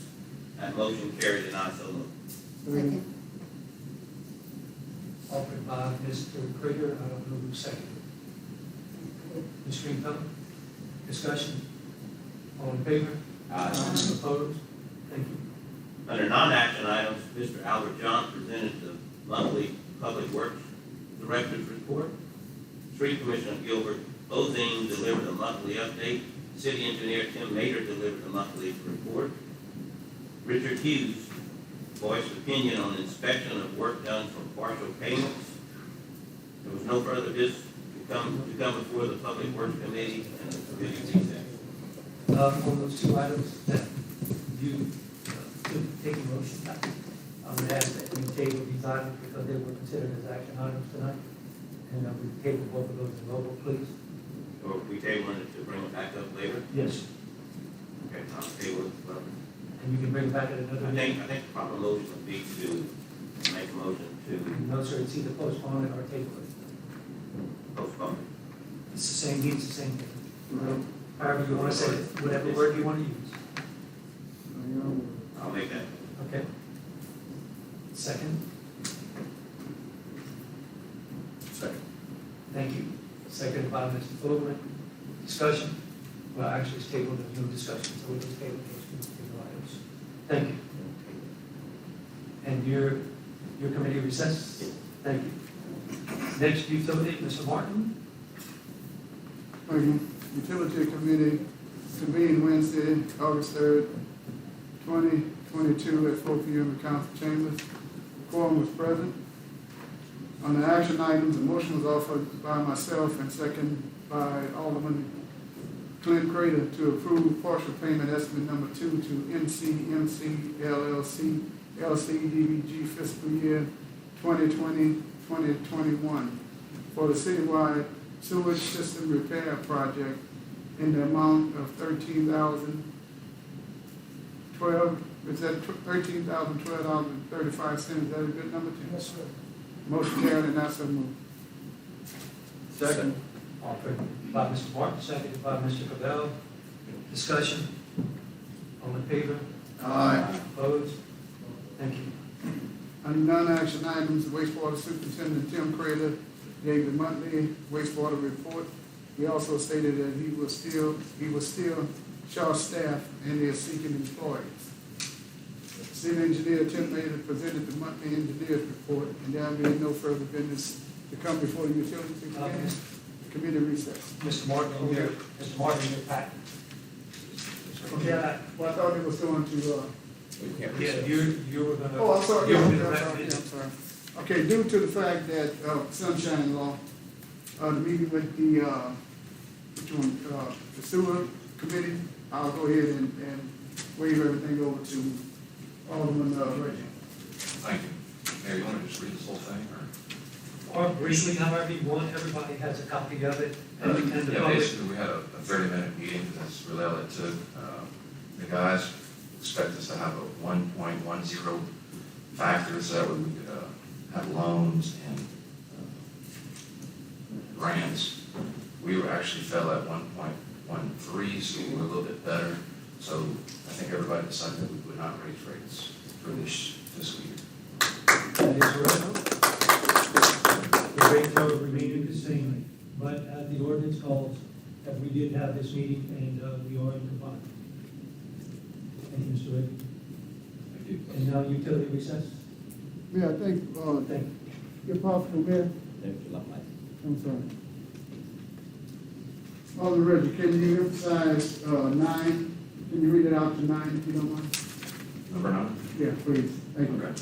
That motion carried and I so move. Second. Offered by Mr. Crater, I don't know who seconded. Ms. Stringfellow? Discussion? All in favor? Opposed? Thank you. Under non-action items, Mr. Albert John presented the monthly Public Works Director's report. Street Commissioner Gilbert Ozine delivered a monthly update. City Engineer Tim Mater delivered a monthly report. Richard Hughes voiced opinion on inspection of work done for partial payments. There was no further business to come before the Public Works Committee and the committee recess. on those two items that you could take a motion back. I would ask that we table these items because they were considered as action items tonight. And we table both of those in local, please. Or we table it to bring it back up later? Yes. Okay, I'll table it. Well, And you can bring it back at another meeting. I think the proper motion would be to make a motion to No, sir, it's either postpone it or table it. postpone. It's the same, it's the same thing. However you want to say it, whatever word you want to use. I'll make that. Okay. Second? Second. Thank you. Second by Mr. Fullerman. Discussion? Well, actually, it's tabled, there's no discussion, so we'll just table those two items. Thank you. And your committee recess? Thank you. Next, utility, Mr. Martin. Thank you. Utility Committee convened Wednesday, August 3rd, 2022 at 4 p.m. in council chambers. Quorum was present. On the action items, a motion was offered by myself and second by Alderman Clint Crater to approve partial payment estimate number 2 to NCMC LLC, LCDBG fiscal year 2020-2021 for the citywide sewage system repair project in the amount of $13,012. Is that $13,012.35? Is that a good number to you? Yes, sir. Motion carried and that's so moved. Second. Offered by Mr. Martin, seconded by Mr. Cabell. Discussion? All in favor? Aye. Opposed? Thank you. Under non-action items, the wastewater superintendent Tim Crater gave the monthly wastewater report. He also stated that he was still short-staffed and is seeking employees. City engineer Tim Mayer presented the monthly engineer's report, and there being no further business to come before the utility committee recess. Mr. Martin, in your packet. Okay, well, I thought it was going to, Yeah, you were gonna. oh, I'm sorry, you were I'm gonna sorry, recommend I'm it. sorry. Okay, due to the fact that, sunshine law, the meeting with the, the sewer committee, I'll go ahead and wave everything over to Alderman, Reggie. Thank you. Mayor, you want to just read this whole thing, or? Or briefly, however you want, everybody has a copy of it. And the Yeah, public, basically, we had a 30-minute meeting, that's really all it took. The guys expect us to have a 1.10 factor, so that way we could have loans and grants. We were actually fell at 1.13, so we were a little bit better. So I think everybody decided that we would not raise rates for this fiscal year. that is correct. The rates are remaining the same, but as the ordinance calls, that we did have this meeting and we are in compliance. Thank you, Mr. Ray. Thank you. And now utility recess. Yeah, I think, Thank you. if possible, Mayor, I'm sorry. Alderman Reggie, can you emphasize, 9? Can you read it out to 9 if you don't mind? Number 9? Yeah, please. Thank you. Okay.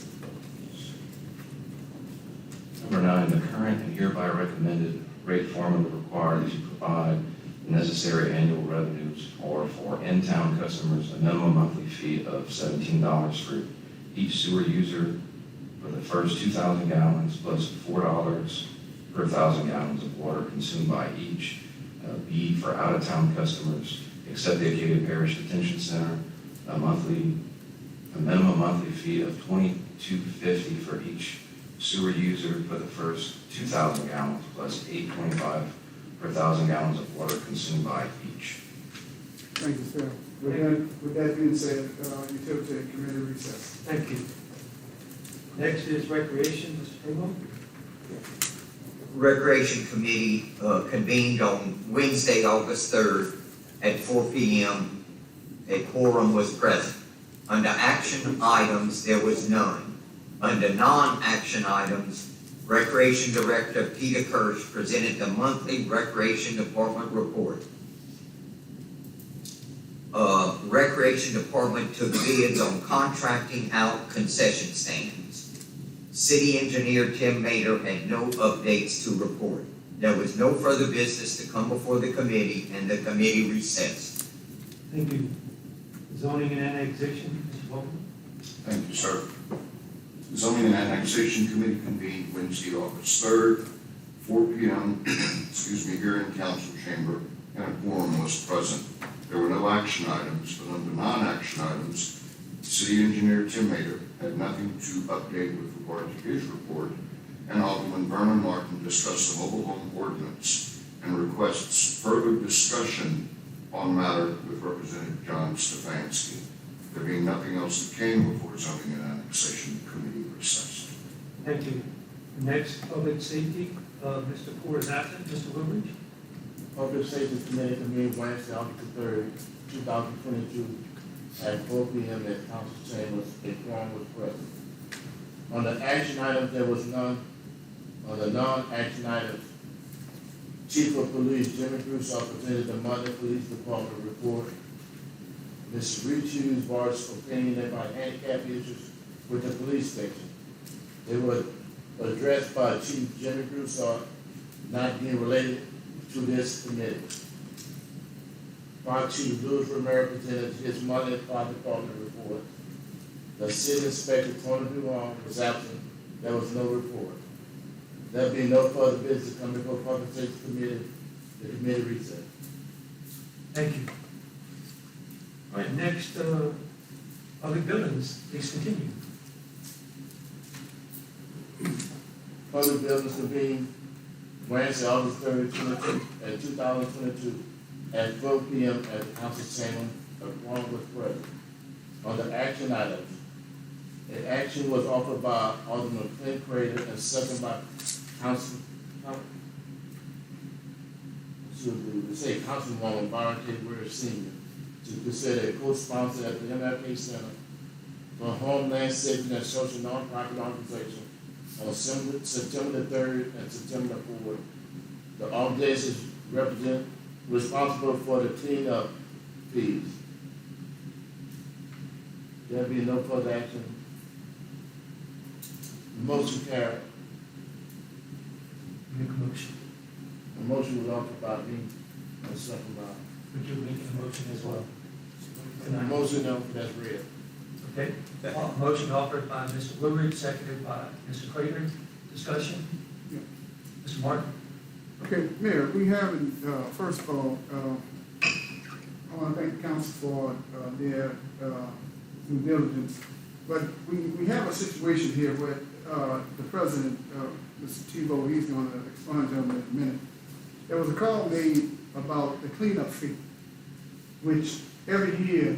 Number 9, the current and hereby recommended rate formula requires you provide the necessary annual revenues, or for in-town customers, a minimum monthly fee of $17 for each sewer user for the first 2,000 gallons, plus $4 per 1,000 gallons of water consumed by each. B, for out-of-town customers, except the Acadia Parish Detention Center, a minimum monthly fee of $22.50 for each sewer user for the first 2,000 gallons, plus $8.25 per 1,000 gallons of water consumed by each. Thank you, sir. With that being said, utility committee recess. Thank you. Next is recreation, Mr. Taylor. Recreation Committee convened on Wednesday, August 3rd at 4 p.m. A quorum was present. Under action items, there was none. Under non-action items, Recreation Director Peter Kirsch presented the monthly Recreation Department report. Recreation Department took bids on contracting out concession stands. City Engineer Tim Mater had no updates to report. There was no further business to come before the committee, and the committee recessed. Thank you. Zoning and annexation, Mr. Baldwin. Thank you, sir. The Zoning and Annexation Committee convened Wednesday, August 3rd, 4 p.m., here in council chamber, and a quorum was present. There were no action items, but under non-action items, City Engineer Tim Mader had nothing to update with regard to his report, and Alderman Vernon Martin discussed the mobile home ordinance and requests further discussion on matter with Representative John Stefanski. There being nothing else that came before Zoning and Annexation Committee recessed. Thank you. Next, public safety, Mr. Core is absent. Mr. Woodbridge. Public Safety Committee convened Wednesday, August 3rd, 2022, at 4 p.m. at council chambers. A quorum was present. On the action items, there was none. On the non-action items, Chief of Police Jimmy Broussard presented the Monday Police Department report. Ms. Hughes voiced opinion about handicap issues with the police station. They were addressed by Chief Jimmy Broussard, not being related to this committee. Fire Chief Louis Romero presented his Monday Fire Department report. The City Inspector Tony Duran was absent. There was no report. There being no further business coming before Public Safety Committee, the committee recess. Thank you. All right, next, public buildings, please continue. Public buildings convened Wednesday, August 3rd, 2022, at 4 p.m. at the council chamber. A quorum was present. On the action items, an action was offered by Alderman Clint Crater and second by Councilwoman Byron K. Ware Sr. to consider a co-sponsor at the MLK Center for Homeland Safety and Social Nonprofit Organization on September the 3rd and September the 4th. The organizations responsible for the cleanup fees. There'll be no further action. Motion carried. Make a motion. The motion was offered by me and second by. Would you make a motion as well? The motion that's read. Okay. Motion offered by Mr. Woodridge, seconded by Mr. Crater. Discussion? Yeah. Mr. Martin? Okay, Mayor, we haven't, first of all, I want to thank the council for their due diligence. But we have a situation here where the president, Mr. Tebow, he's going to expunge on it in a minute. There was a call made about the cleanup fee, which every year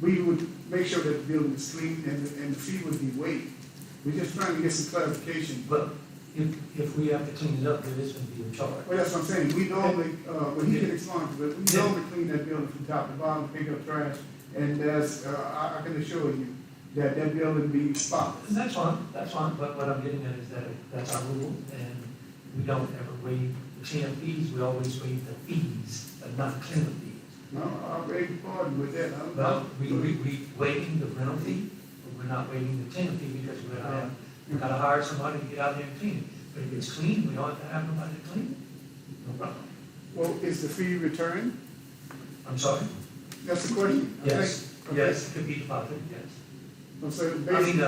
we would make sure that the building is clean and the fee would be waived. We're just trying to get some clarification. But if we have to clean it up, there is going to be a charge. Well, that's what I'm saying. We normally, when he can explain to it, we normally clean that building from top to bottom, pick up trash, and there's, I can assure you that that building be spotless. And that's fine, but what I'm getting at is that that's our rule, and we don't ever waive the cleanup fees, we always waive the fees, but not the cleanup fees. No, I beg your pardon with that. Well, we waiving the rental fee, but we're not waiving the cleanup fee because we gotta hire somebody to get out there and clean it. But if it's clean, we don't have to have nobody to clean it, no problem. Well, is the fee returned? I'm sorry? That's the question. Yes, yes, it could be deposited, yes. I'm saying, I mean,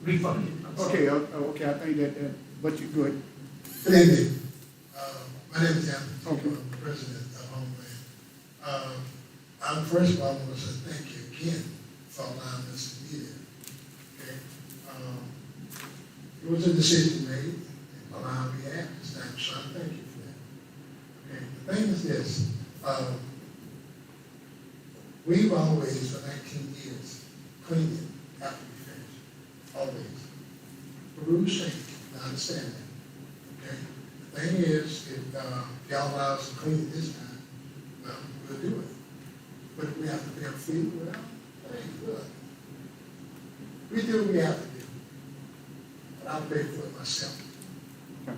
refunded. okay, okay, I think that, but you're good. Good evening. My name is Anthony. I'm the president of Homeland. First of all, I want to say thank you again for allowing us to be there. Okay. It was a decision made on our behalf this time, so I thank you for that. Okay. The thing is this. We've always, for 19 years, cleaned it after we finish. Always. The rules change. I understand that. Okay. The thing is, if y'all allow us to clean it this time, well, we'll do it. But if we have to pay a fee, well, that ain't good. We do what we have to do. But I'll pay for it myself. Okay.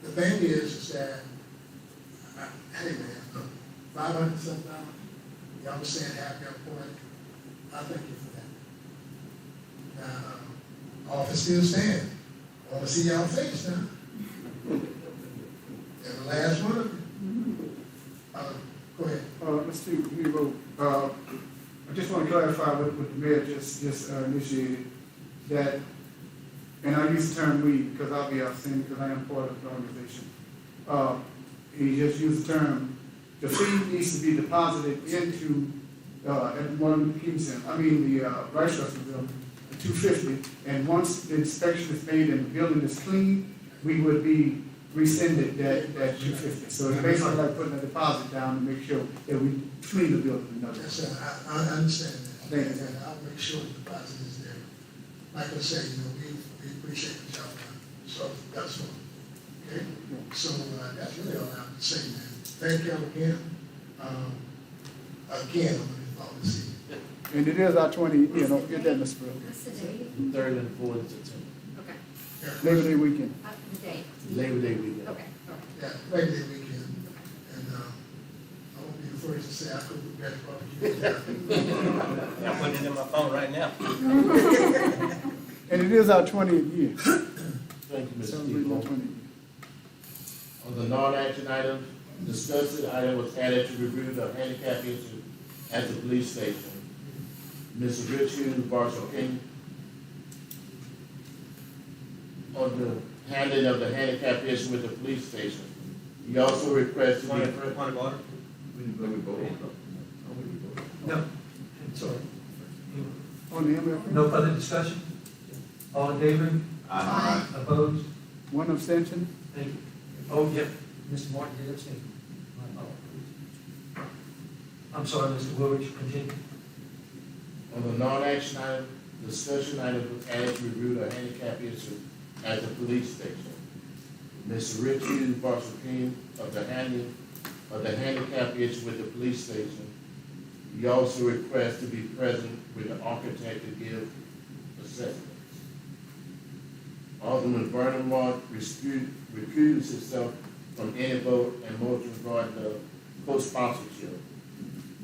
The thing is that, hey man, $500 something, you understand half your point? I thank you for that. Now, office still standing. I want to see y'all face now. And the last one of you. Go ahead. Mr. Mr. Hero, I just want to clarify what the mayor just initiated, that, and I use the term "we" because I'll be abstaining because I am part of the organization. He just used the term, the fee needs to be deposited into, at one Kingston, the Rice Trust building, the $250, and once the inspection is made and the building is clean, we would be rescinded that $250. So it's basically like putting a deposit down to make sure that we clean the building. Yes, sir, I understand that. Thank you. And I'll make sure the deposit is there. Like I said, we appreciate the job done, so that's all. Okay? So, that's really all I have to say, man. Thank y'all again. Again, I'm gonna follow the city. And it is our 20, get that, Mr. Brooks. What's the date? 3rd and 4th of September. Okay. Labor Day weekend. The date? Labor Day weekend. Okay. Yeah, Labor Day weekend. And, I won't be the first to say I could do better barbecue. I'm putting it in my phone right now. And it is our 20th year. Thank you, Mr. Celebrating our Tebow. 20th year. On the non-action items, discussed item was added to review the handicap issue at the police station. Mr. Rich Hughes, Marshall King. On the handling of the handicap issue with the police station. He also requested. Point of order? No, sorry. On the MFA? No further discussion? All in favor? Aye. Opposed? One abstention? Thank you. Oh, yep, Mr. Martin did abstain. My apologies. I'm sorry, Mr. Woolridge, continue. On the non-action item, discussion item was added to review the handicap issue at the police station. Mr. Rich Hughes, Marshall King, of the handling of the handicap issue with the police station. He also requests to be present with the architect to give assessments. Alderman Vernon Moore recused himself from any vote and motion regarding the co-sponsorship.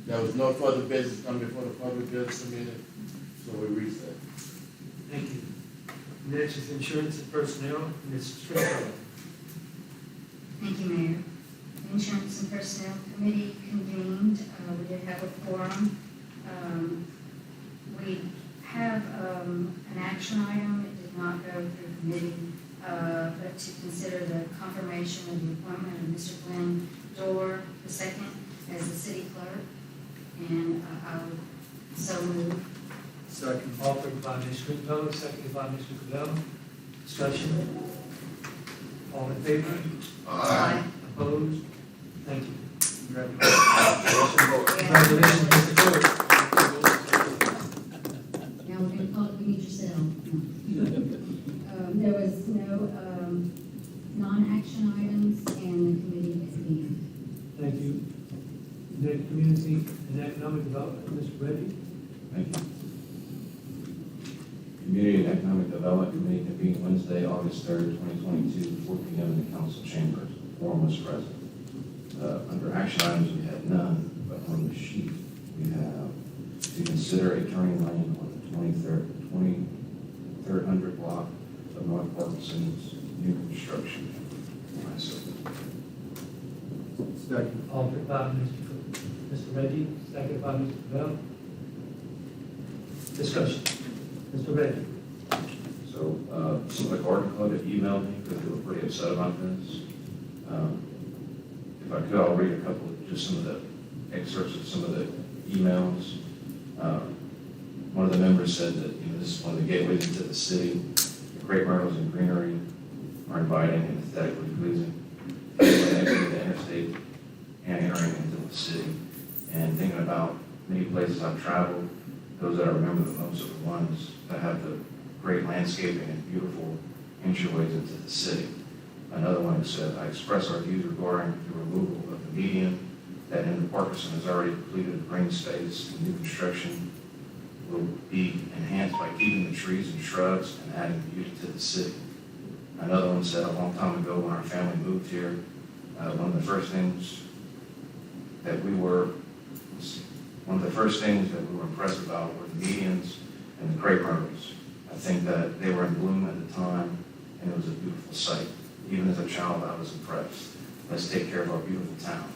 There was no further business coming before the Public Business Committee, so we recess. Thank you. Next is insurance and personnel, Ms. Strickland. Thank you, Mayor. The Insurance and Personnel Committee convened. We did have a quorum. We have an action item. It did not go through committee, but to consider the confirmation of the appointment of Mr. Glenn Dorr II as the city clerk. And I would so move. Second. Offered by Ms. Strickland, seconded by Mr. Cabell. Discussion. All in favor? Aye. Opposed? Thank you. Congratulations, Mr. Clerk. Now we're going to call it, we need your cell. There was no non-action items, and the committee is convened. Thank you. The Community and Economic Development, Mr. Reddy. Thank you. Community and Economic Development Committee convened Wednesday, August 3rd, 2022, 4 p.m. in the council chambers. Quorum was present. Under action items, we had none, but on the sheet, we have to consider a turning lane on the 2300 block of North Parkinson's new construction. Second. Offered by Mr. Reddy, seconded by Mr. Cabell. Discussion. Mr. Reddy. So, some of the garden club had emailed me because they were pretty upset about this. If I could, I'll read a couple of, just some of the excerpts of some of the emails. One of the members said that, this is one of the gateways into the city. The great myrtles and greenery are inviting and aesthetically pleasing. Exiting the interstate and entering into the city. And thinking about many places I've traveled, those that I remember the most are the ones that have the great landscaping and beautiful entryways into the city. Another one said, I express our views regarding the removal of the median that in Parkinson has already completed a green space. The new construction will be enhanced by keeping the trees and shrubs and adding beauty to the city. Another one said, a long time ago when our family moved here, one of the first things that we were impressed about were the medians and the crepe myrtles. I think that they were in bloom at the time, and it was a beautiful sight. Even as a child, I was impressed. Let's take care of our beautiful town.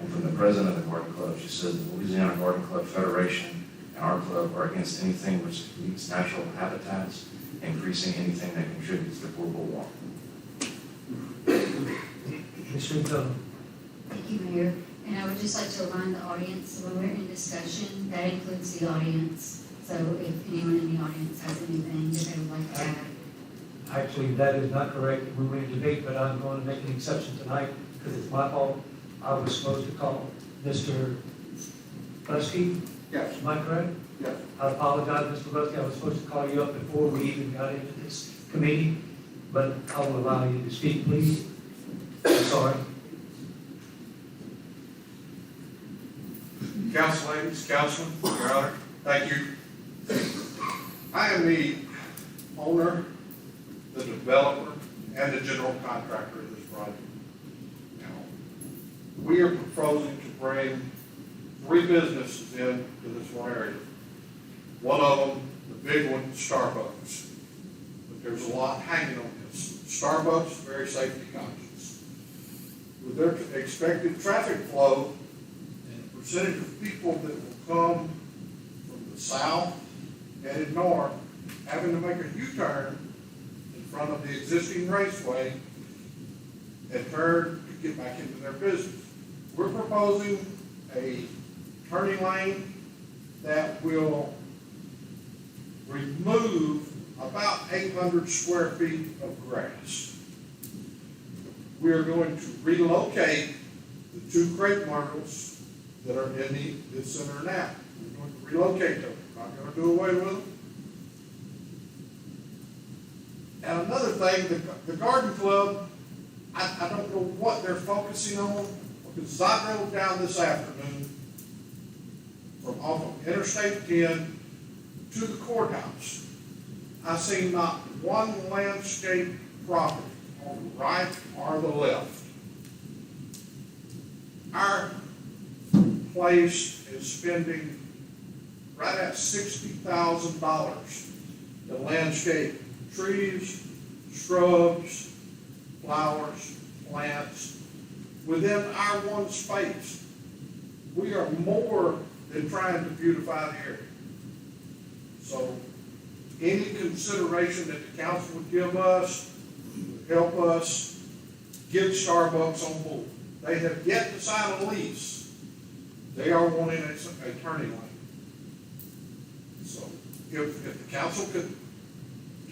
And from the president of the Garden Club, she said the Louisiana Garden Club Federation and our club are against anything which depletes natural habitats, increasing anything that contributes to global warming. Ms. Ringfield? Thank you, Mayor. And I would just like to remind the audience, when we're in discussion, that includes the audience. So if anyone in the audience has anything that they would like to add. Actually, that is not correct. We were in debate, but I'm going to make an exception tonight because it's my fault. I was supposed to call Mr. Buskey. Yes. Am I correct? Yes. I apologize, Mr. Buskey. I was supposed to call you up before we even got into this committee, but I will allow you to speak, please. I'm sorry. Council ladies, councilman, your honor, thank you. I am the owner, the developer, and the general contractor of this project. Now, we are proposing to bring 3 businesses into this one area. One of them, the big one, Starbucks. But there's a lot hanging on this. Starbucks is very safety conscious. With their expected traffic flow, percentage of people that will come from the south headed north, having to make a U-turn in front of the existing raceway and turn to get back into their business. We're proposing a turning lane that will remove about 800 square feet of grass. We are going to relocate the 2 crepe myrtles that are in the center now. We're going to relocate them. We're not going to do away with them. And another thing, the garden club, I don't know what they're focusing on, because as I drove down this afternoon from off of Interstate 10 to the courthouse, I seen not one landscape property on the right or the left. Our place is spending right at $60,000 to landscape trees, shrubs, flowers, plants within our one space. We are more than trying to beautify the area. So any consideration that the council would give us would help us get Starbucks on board. They have yet to sign a lease. They are wanting a turning lane. So if the council could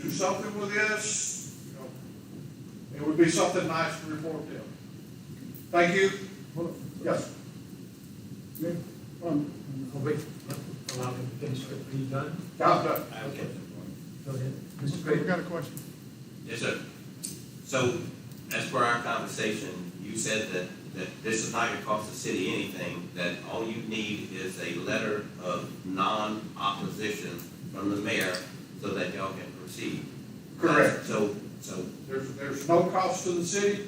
do something with this, you know, it would be something nice to report to them. Thank you. Yes. Oh, wait, allow him to finish. Are you done? I'm done. Okay. Go ahead. Mr. Craig? got a question? Yes, sir. So, as per our conversation, you said that this is not going to cost the city anything, that all you need is a letter of non-opposition from the mayor so that y'all can proceed. Correct. So there's no cost to the city.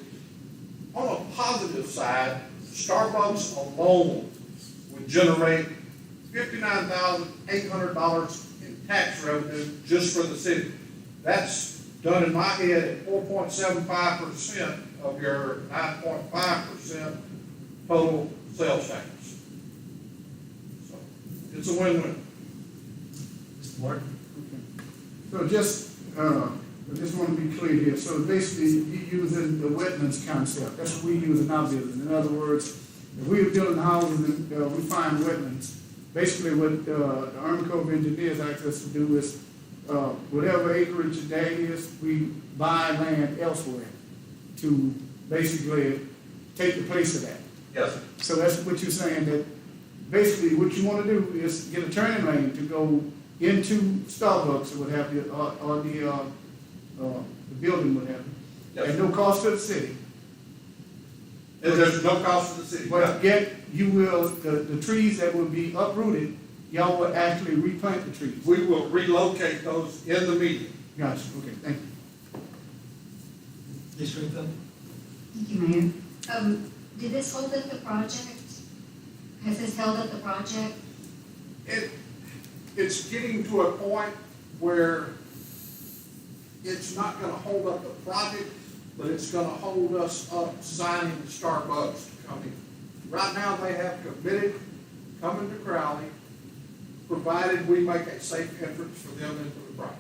On a positive side, Starbucks alone would generate $59,800 in tax revenue just for the city. That's done in my head at 4.75% of your 9.5% total sales tax. So it's a win-win. Mr. Martin? So I just want to be clear here. So basically, you're using the wetlands concept. That's what we use in our building. In other words, if we are building houses and we find wetlands, basically what the Army Corps of Engineers asked us to do is whatever acreage that is, we buy land elsewhere to basically take the place of that. Yes. So that's what you're saying, that basically what you want to do is get a turning lane to go into Starbucks or what have you, or the building, what have you. Yes. At no cost to the city. There's no cost to the city. But yet, you will, the trees that will be uprooted, y'all will actually replant the trees. We will relocate those in the meeting. Gotcha, okay, thank you. Ms. Ringfield? Thank you, Mayor. Did this hold up the project? Has this held up the project? It's getting to a point where it's not gonna hold up the project, but it's gonna hold us up signing Starbucks to come in. Right now, they have committed coming to Crowley, provided we make a safe entrance for them into the property.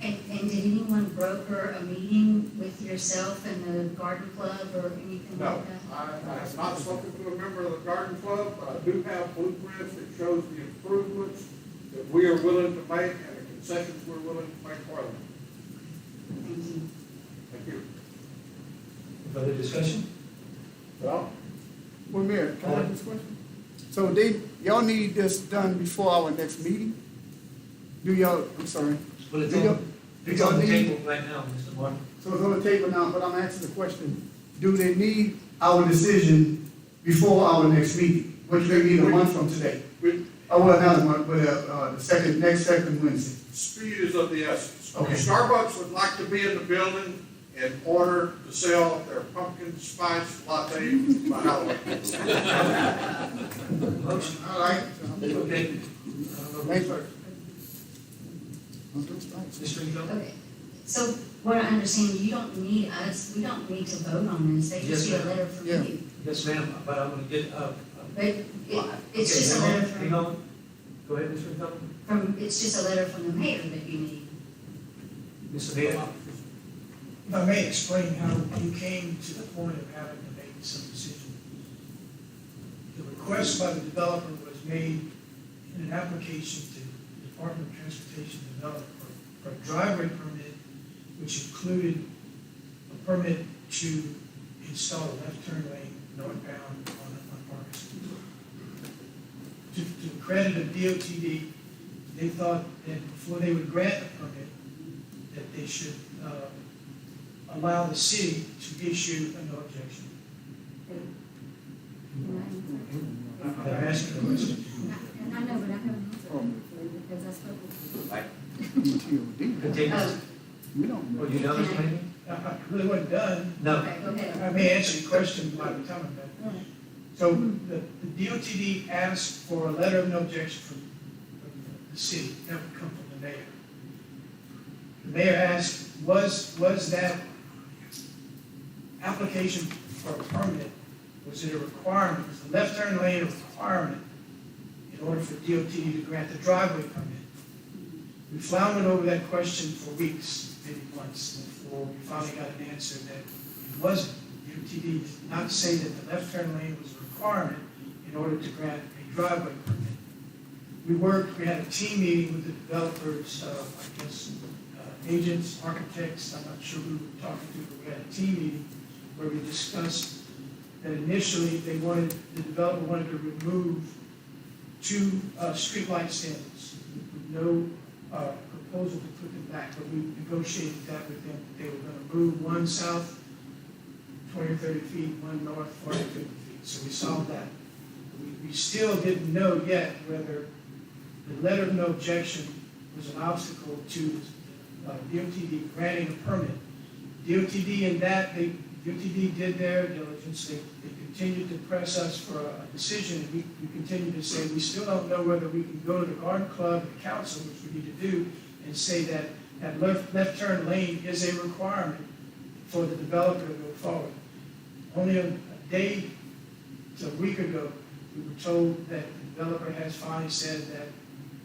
And did anyone broker a meeting with yourself and the garden club or anything No, like that? I have not spoken to a member of the garden club, but I do have blueprints that shows the improvements that we are willing to make and the concessions we're willing to make for them. Thank you. Thank you. Further discussion? Well, Mayor, can I ask this question? So y'all need this done before our next meeting? Do y'all, I'm sorry. Well, it's Do y'all- on, it's on the table right now, Mr. Martin. So it's on the table now, but I'm asking the question, do they need our decision before our next meeting? Which they need a month from today? Oh, well, not a month, but, next second Wednesday. Speed is of the essence. Okay. Starbucks would like to be in the building in order to sell their pumpkin spice latte by Halloween. Motion. All right. Okay. Thanks, sir. Mr. Ringo? Okay, so what I understand, you don't need us, we don't need to vote on this, they just Yes, get a ma'am. letter from Yeah. you. Yes, ma'am, but I'm gonna get, But it's just a hang letter on, hang from, on. Go ahead, Mr. Ringo. it's just a letter from the mayor that you need. Mr. Mayor? If I may explain how you came to the point of having to make some decision. The request by the developer was made in an application to the Department of Transportation to develop for a driveway permit, which included a permit to install a left turn lane northbound on Parker Street. To the credit of DOTD, they thought that before they would grant the permit, that they should allow the city to issue a no objection. I'm asking a question. And I know, but I have an answer for you because I spoke with Right. ETOD. Continue. We don't know. Oh, you know this, maybe? I really wasn't done. No. Okay, go ahead. I may answer your question by the time I'm done. So the DOTD asked for a letter of no objection from the city. That would come from the mayor. The mayor asked, was that application for a permit, was it a requirement? Was the left turn lane a requirement in order for DOTD to grant the driveway permit? We floundered over that question for weeks, maybe months, before we finally got an answer that it wasn't. DOTD did not say that the left turn lane was a requirement in order to grant a driveway permit. We had a team meeting with the developers, I guess, agents, architects, I'm not sure who we were talking to, but we had a team meeting where we discussed that initially the developer wanted to remove 2 streetlight standards with no proposal to put them back, but we negotiated that with them. They were going to move one south 20 or 30 feet, one north 40 or 50 feet. So we solved that. We still didn't know yet whether the letter of no objection was an obstacle to DOTD granting a permit. DOTD DOTD did their diligence. They continued to press us for a decision. And we continued to say, we still don't know whether we can go to the garden club, the council, which we need to do, and say that left turn lane is a requirement for the developer to go forward. Only a day to a week ago, we were told that the developer has finally said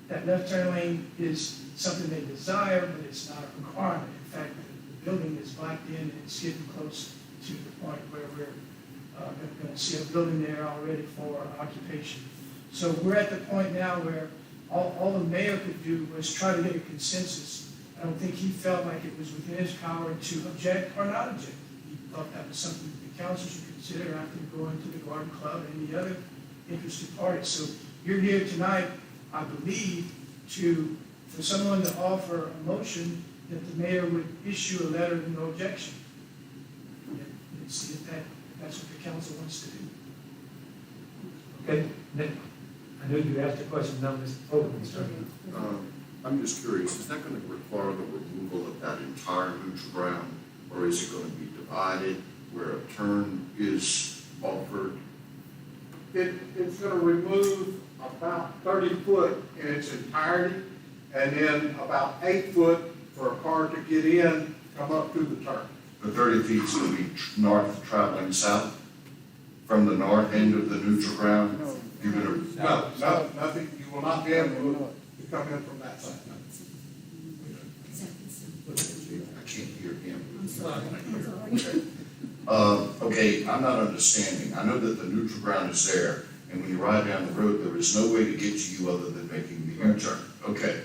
that left turn lane is something they desire, but it's not a requirement. In fact, the building is blacked in and it's getting close to the point where we're going to see a building there already for occupation. So we're at the point now where all the mayor could do was try to get a consensus. I don't think he felt like it was within his power to object or not object. He thought that was something the council should consider after going to the garden club and the other interested parties. So you're here tonight, I believe, for someone to offer a motion that the mayor would issue a letter of no objection. And see if that's what the council wants to do. Okay, Nick, I know you asked a question, now Mr. Fogelman, sir. I'm just curious, is that going to require the removal of that entire neutral ground, or is it going to be divided where a turn is offered? It's going to remove about 30 foot in its entirety, and then about 8 foot for a car to get in, come up to the turn. The 30 feet is going to be north traveling south? from the north end of the neutral ground? You're gonna, No, nothing, you will not be able to come in from that side. No. I can't hear him. Okay, I'm not understanding. I know that the neutral ground is there, and when you ride down the road, there is no way to get to you other than making the U-turn. Okay.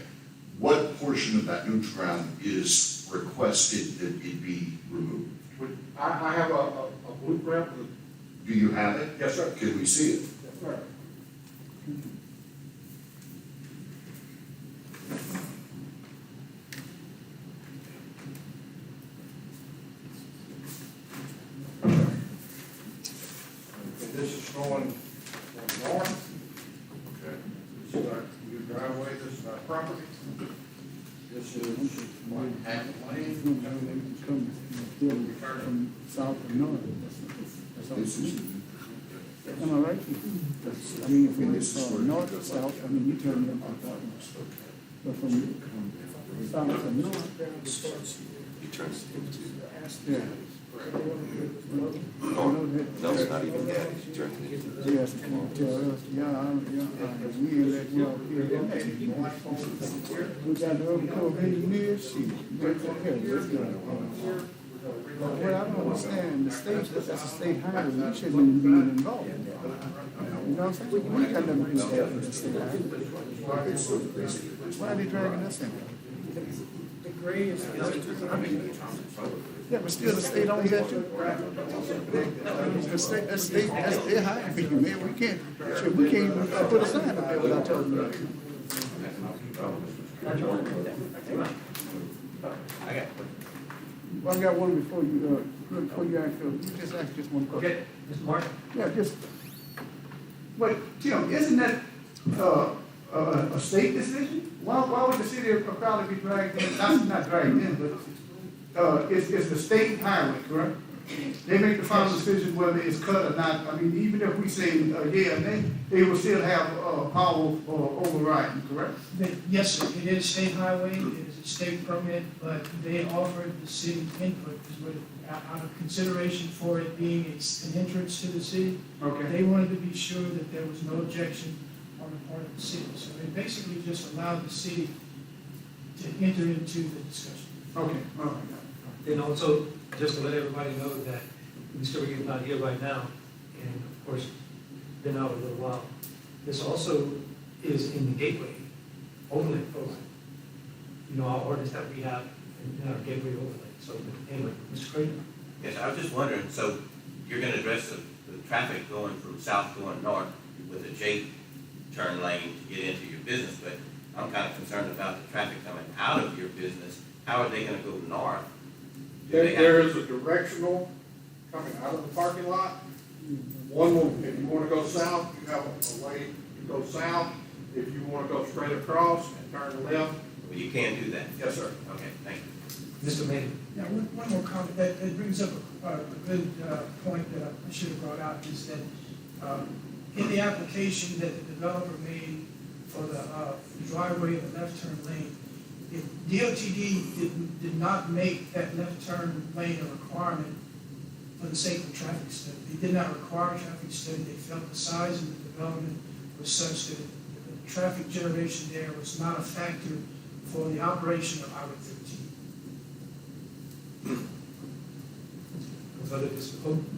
What portion of that neutral ground is requested that it be removed? I have a blueprint. Do you have it? Yes, sir. Can we see it? Yes, sir. And this is going north. Okay. This is our new driveway, this is our property. This is one half a lane. From south to north. This is, Am I right? I mean, if we go north to south, I mean, you turn them on. But from south to north. He turns into, Yeah. no, it's not even that, he turns into. Yes, tell us, we ain't let y'all feel that. We got the other code engineers, Well, I don't understand, the state, that's a state highway, we shouldn't even be involved. You know what I'm saying? We got nothing to do with the state highway. Why are they dragging us in? The gray is. Yeah, but still the state owns that too. The state, that's their highway, man, we can't even put a sign up there without telling them. Well, I got one before you ask, you just ask just one question. Okay, Mr. Martin? Yeah, just, but Tim, isn't that, a state decision? Why would the city of Crowley be dragged in, not dragged in, but, it's the state highway, correct? They make the final decision whether it's cut or not. I mean, even if we say, yeah, they will still have, power overriding, correct? Yes, sir, it is a state highway, it is a state permit, but they offered the city input, out of consideration for it being an entrance to the city. Okay. They wanted to be sure that there was no objection on the part of the city, so they basically just allowed the city to enter into the discussion. Okay, all right. And also, just to let everybody know that Mr. Reed is not here right now, and of course, been out a little while. This also is in the gateway overlay program. You know, our ordinance that we have in our gateway overlay. So anyway, Mr. Creighton? Yes, I was just wondering, so you're gonna address the traffic going from south going north with a J turn lane to get into your business, but I'm kind of concerned about the traffic coming out of your business. How are they gonna go north? There is a directional coming out of the parking lot. One will, if you wanna go south, you have a way to go south. If you wanna go straight across and turn left. Well, you can do that? Yes, sir. Okay, thank you. Mr. Mayor? Now, one more comment, that brings up a good point that I should have brought out, is that in the application that the developer made for the driveway and the left turn lane, DOTD did not make that left turn lane a requirement for the sake of traffic study. They did not require a traffic study. They felt the size of the development was such that the traffic generation there was not a factor for the operation of Highway 13.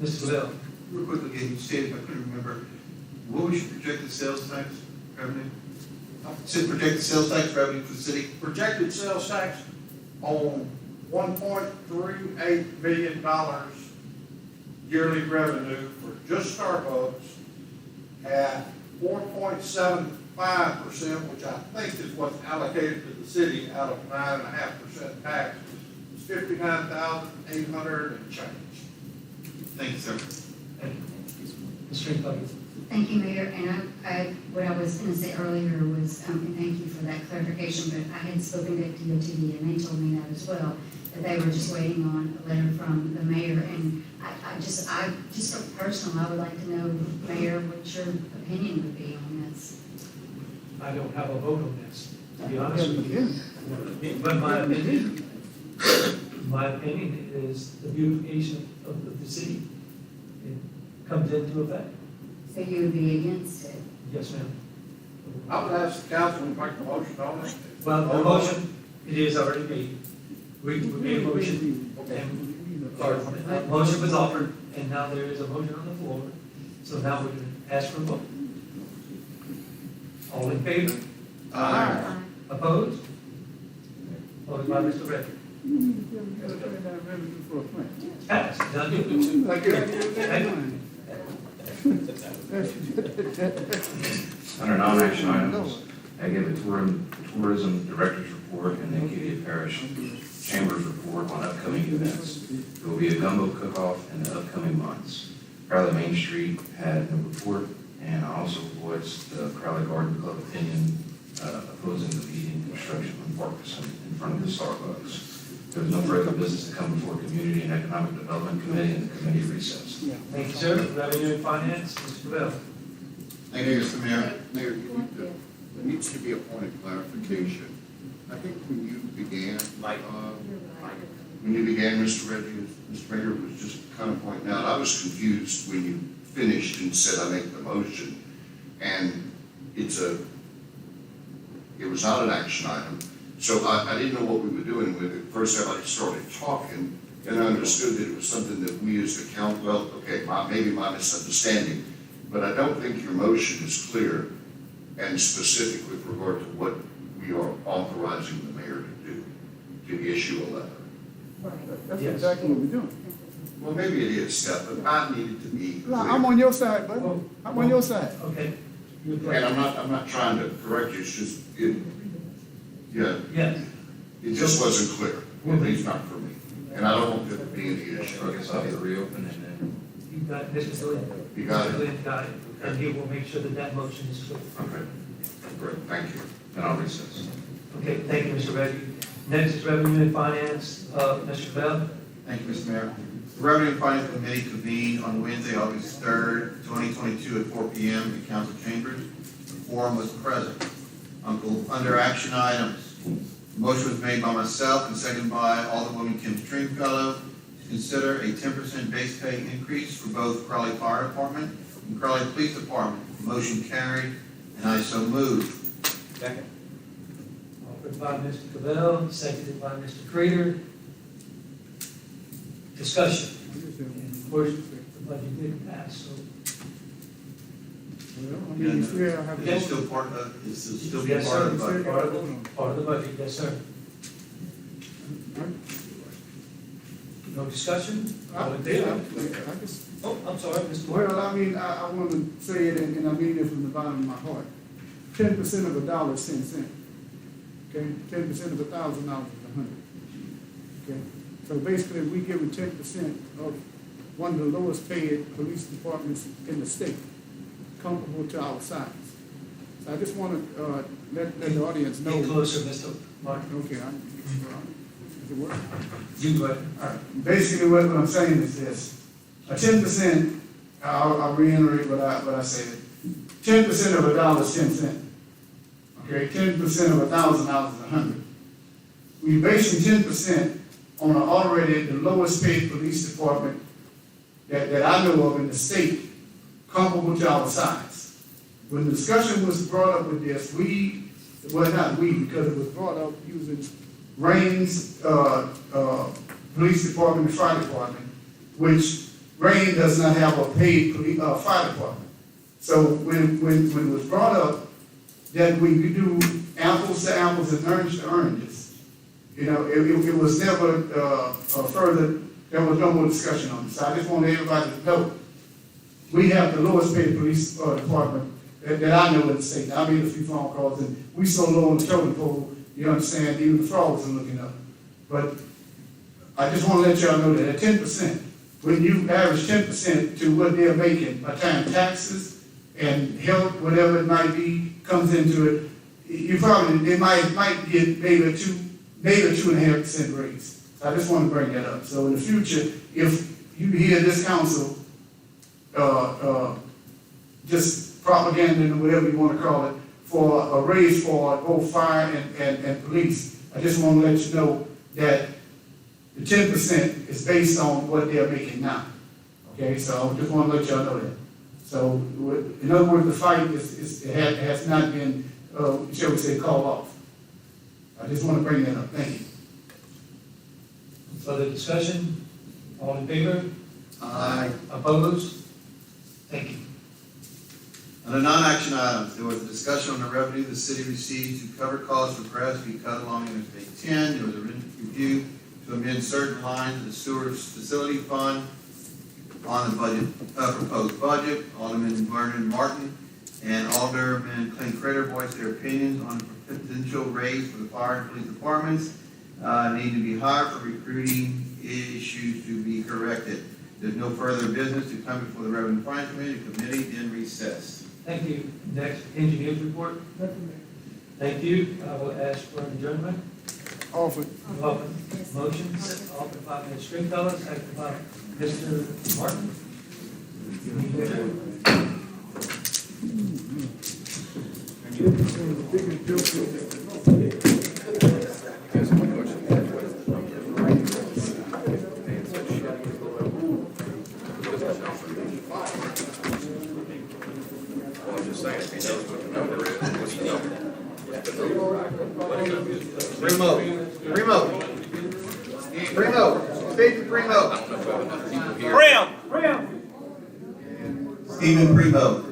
Mr. Bell? Real quick again, you stated, I couldn't remember, what was your projected sales tax revenue? Said projected sales tax revenue for the city? Projected sales tax on $1.38 billion yearly revenue for just Starbucks at 4.75%, which I think is what's allocated to the city out of 9.5% tax, is $59,800 and change. Thank you, sir. Thank you. Mr. Buckets? Thank you, Mayor, and what I was going to say earlier was, and thank you for that clarification, but I had spoken to DOTD and they told me that as well, that they were just waiting on a letter from the mayor, and I just for personal, I would like to know, Mayor, what your opinion would be on this. I don't have a vote on this, to be honest with you. But my opinion is the beautification of the city. comes into effect. So you would be against it? Yes, ma'am. I would ask the council to make a motion on it. Well, the motion, it is already made. We made a motion, and, or, motion was offered, and now there is a motion on the floor. So now we can ask for a vote. All in favor? Aye. Opposed? Voted by Mr. Reddick. Passed, done deal. Under non-action items, I give a tourism director's report and the Acadia Parish Chamber's report on upcoming events. There will be a gumbo cook-off in the upcoming months. Crowley Main Street had a report, and I also voiced the Crowley Garden Club opinion opposing the heating construction on Parkinson in front of the Starbucks. There was no further business to come before Community and Economic Development Committee, and the committee recessed. Thank you, sir. Revenue and Finance, Mr. Bell. Thank you, Mr. Mayor. Mayor, there needs to be a point of clarification. I think when you began, Mr. Reggie, Mr. Mayor was just kind of pointing out, I was confused when you finished and said I make the motion. And it was not an action item. So I didn't know what we were doing with it. First, everybody started talking, and I understood that it was something that we as the council, well, okay, maybe my misunderstanding, but I don't think your motion is clear and specific with regard to what we are authorizing the mayor to do, to issue a letter. That's exactly what we're doing. Well, maybe it is, Scott, but I needed to be clear. I'm on your side, buddy. I'm on your side. Okay. And I'm not trying to correct you, it's just, yeah. Yes. It just wasn't clear, at least not for me. And I don't want there to be any issue. I guess I'll have to reopen and then. You got it, Mr. Glenn. You got it. Mr. Glenn got it, and he will make sure that that motion is clear. Okay, great, thank you. Then I'll recess. Okay, thank you, Mr. Reggie. Next is Revenue and Finance, Mr. Bell. Thank you, Mr. Mayor. The Revenue and Finance Committee convened on Wednesday, August 3rd, 2022 at 4 p.m. in council chambers. The quorum was present. Under action items, the motion was made by myself and seconded by Alderwoman Kim Stringfellow to consider a 10% base pay increase for both Crowley Fire Department and Crowley Police Department. Motion carried, and I so move. Second. Offered by Mr. Cavell, seconded by Mr. Creeder. Discussion. Of course, the budget didn't pass, so. It's still part of, it's still Yes, part sir. of the budget. Part of the budget, yes, sir. No discussion? All in favor? Oh, I'm sorry, Mr. Moore. Well, I mean, I want to say it, and I mean it from the bottom of my heart. 10% of $1 is 10 cents. Okay, 10% of $1,000 is 100. Okay, so basically, we giving 10% of one of the lowest paid police departments in the state, comparable to our size. So I just want to let the audience know. Get closer, Mr. Martin. Okay, does it work? You go ahead. All right. Basically, what I'm saying is this: a 10%. I'll reiterate what I said. 10% of $1 is 10 cents. Okay, 10% of $1,000 is 100. We basing 10% on already the lowest paid police department that I know of in the state, comparable to our size. When the discussion was brought up with this, not we, because it was brought up using Rain's police department and fire department, which Rain does not have a paid fire department. So when it was brought up that we could do apples to apples and oranges to oranges, you know, it was never further. There was no more discussion on this. So I just want everybody to know we have the lowest paid police department that I know in the state. I made a few phone calls, and we so low on the totem pole, you understand, even the frogs are looking up. But I just want to let y'all know that at 10%, when you average 10% to what they're making by time taxes and health, whatever it might be, comes into it, they might get maybe a 2.5% raise. So I just want to bring that up. So in the future, if you hear this council just propaganda or whatever you want to call it, for a raise for both fire and police, I just want to let you know that the 10% is based on what they're making now. Okay, so I just want to let y'all know that. So, in other words, the fight has not been, shall we say, called off. I just want to bring that up. Thank you. Further discussion? All in favor? Aye. Opposed? Thank you. Under non-action items, there was a discussion on the revenue the city received to cover costs for grass to be cut along Interstate 10. There was a review to amend certain lines of the sewers facility fund on the budget, proposed budget. Alderman Vernon Martin and Alderman Clint Critter voiced their opinions on the potential raise for the fire and police departments. Need to be higher for recruiting issues to be corrected. There's no further business to come before the Revenue and Finance Committee. The committee then recessed. Thank you. Next, engineers report. Thank you. I will ask for an adjournment. Offered. Welcome. Motion, offered by Ms. Stringfellow, seconded by Mr. Martin. Stephen Primo.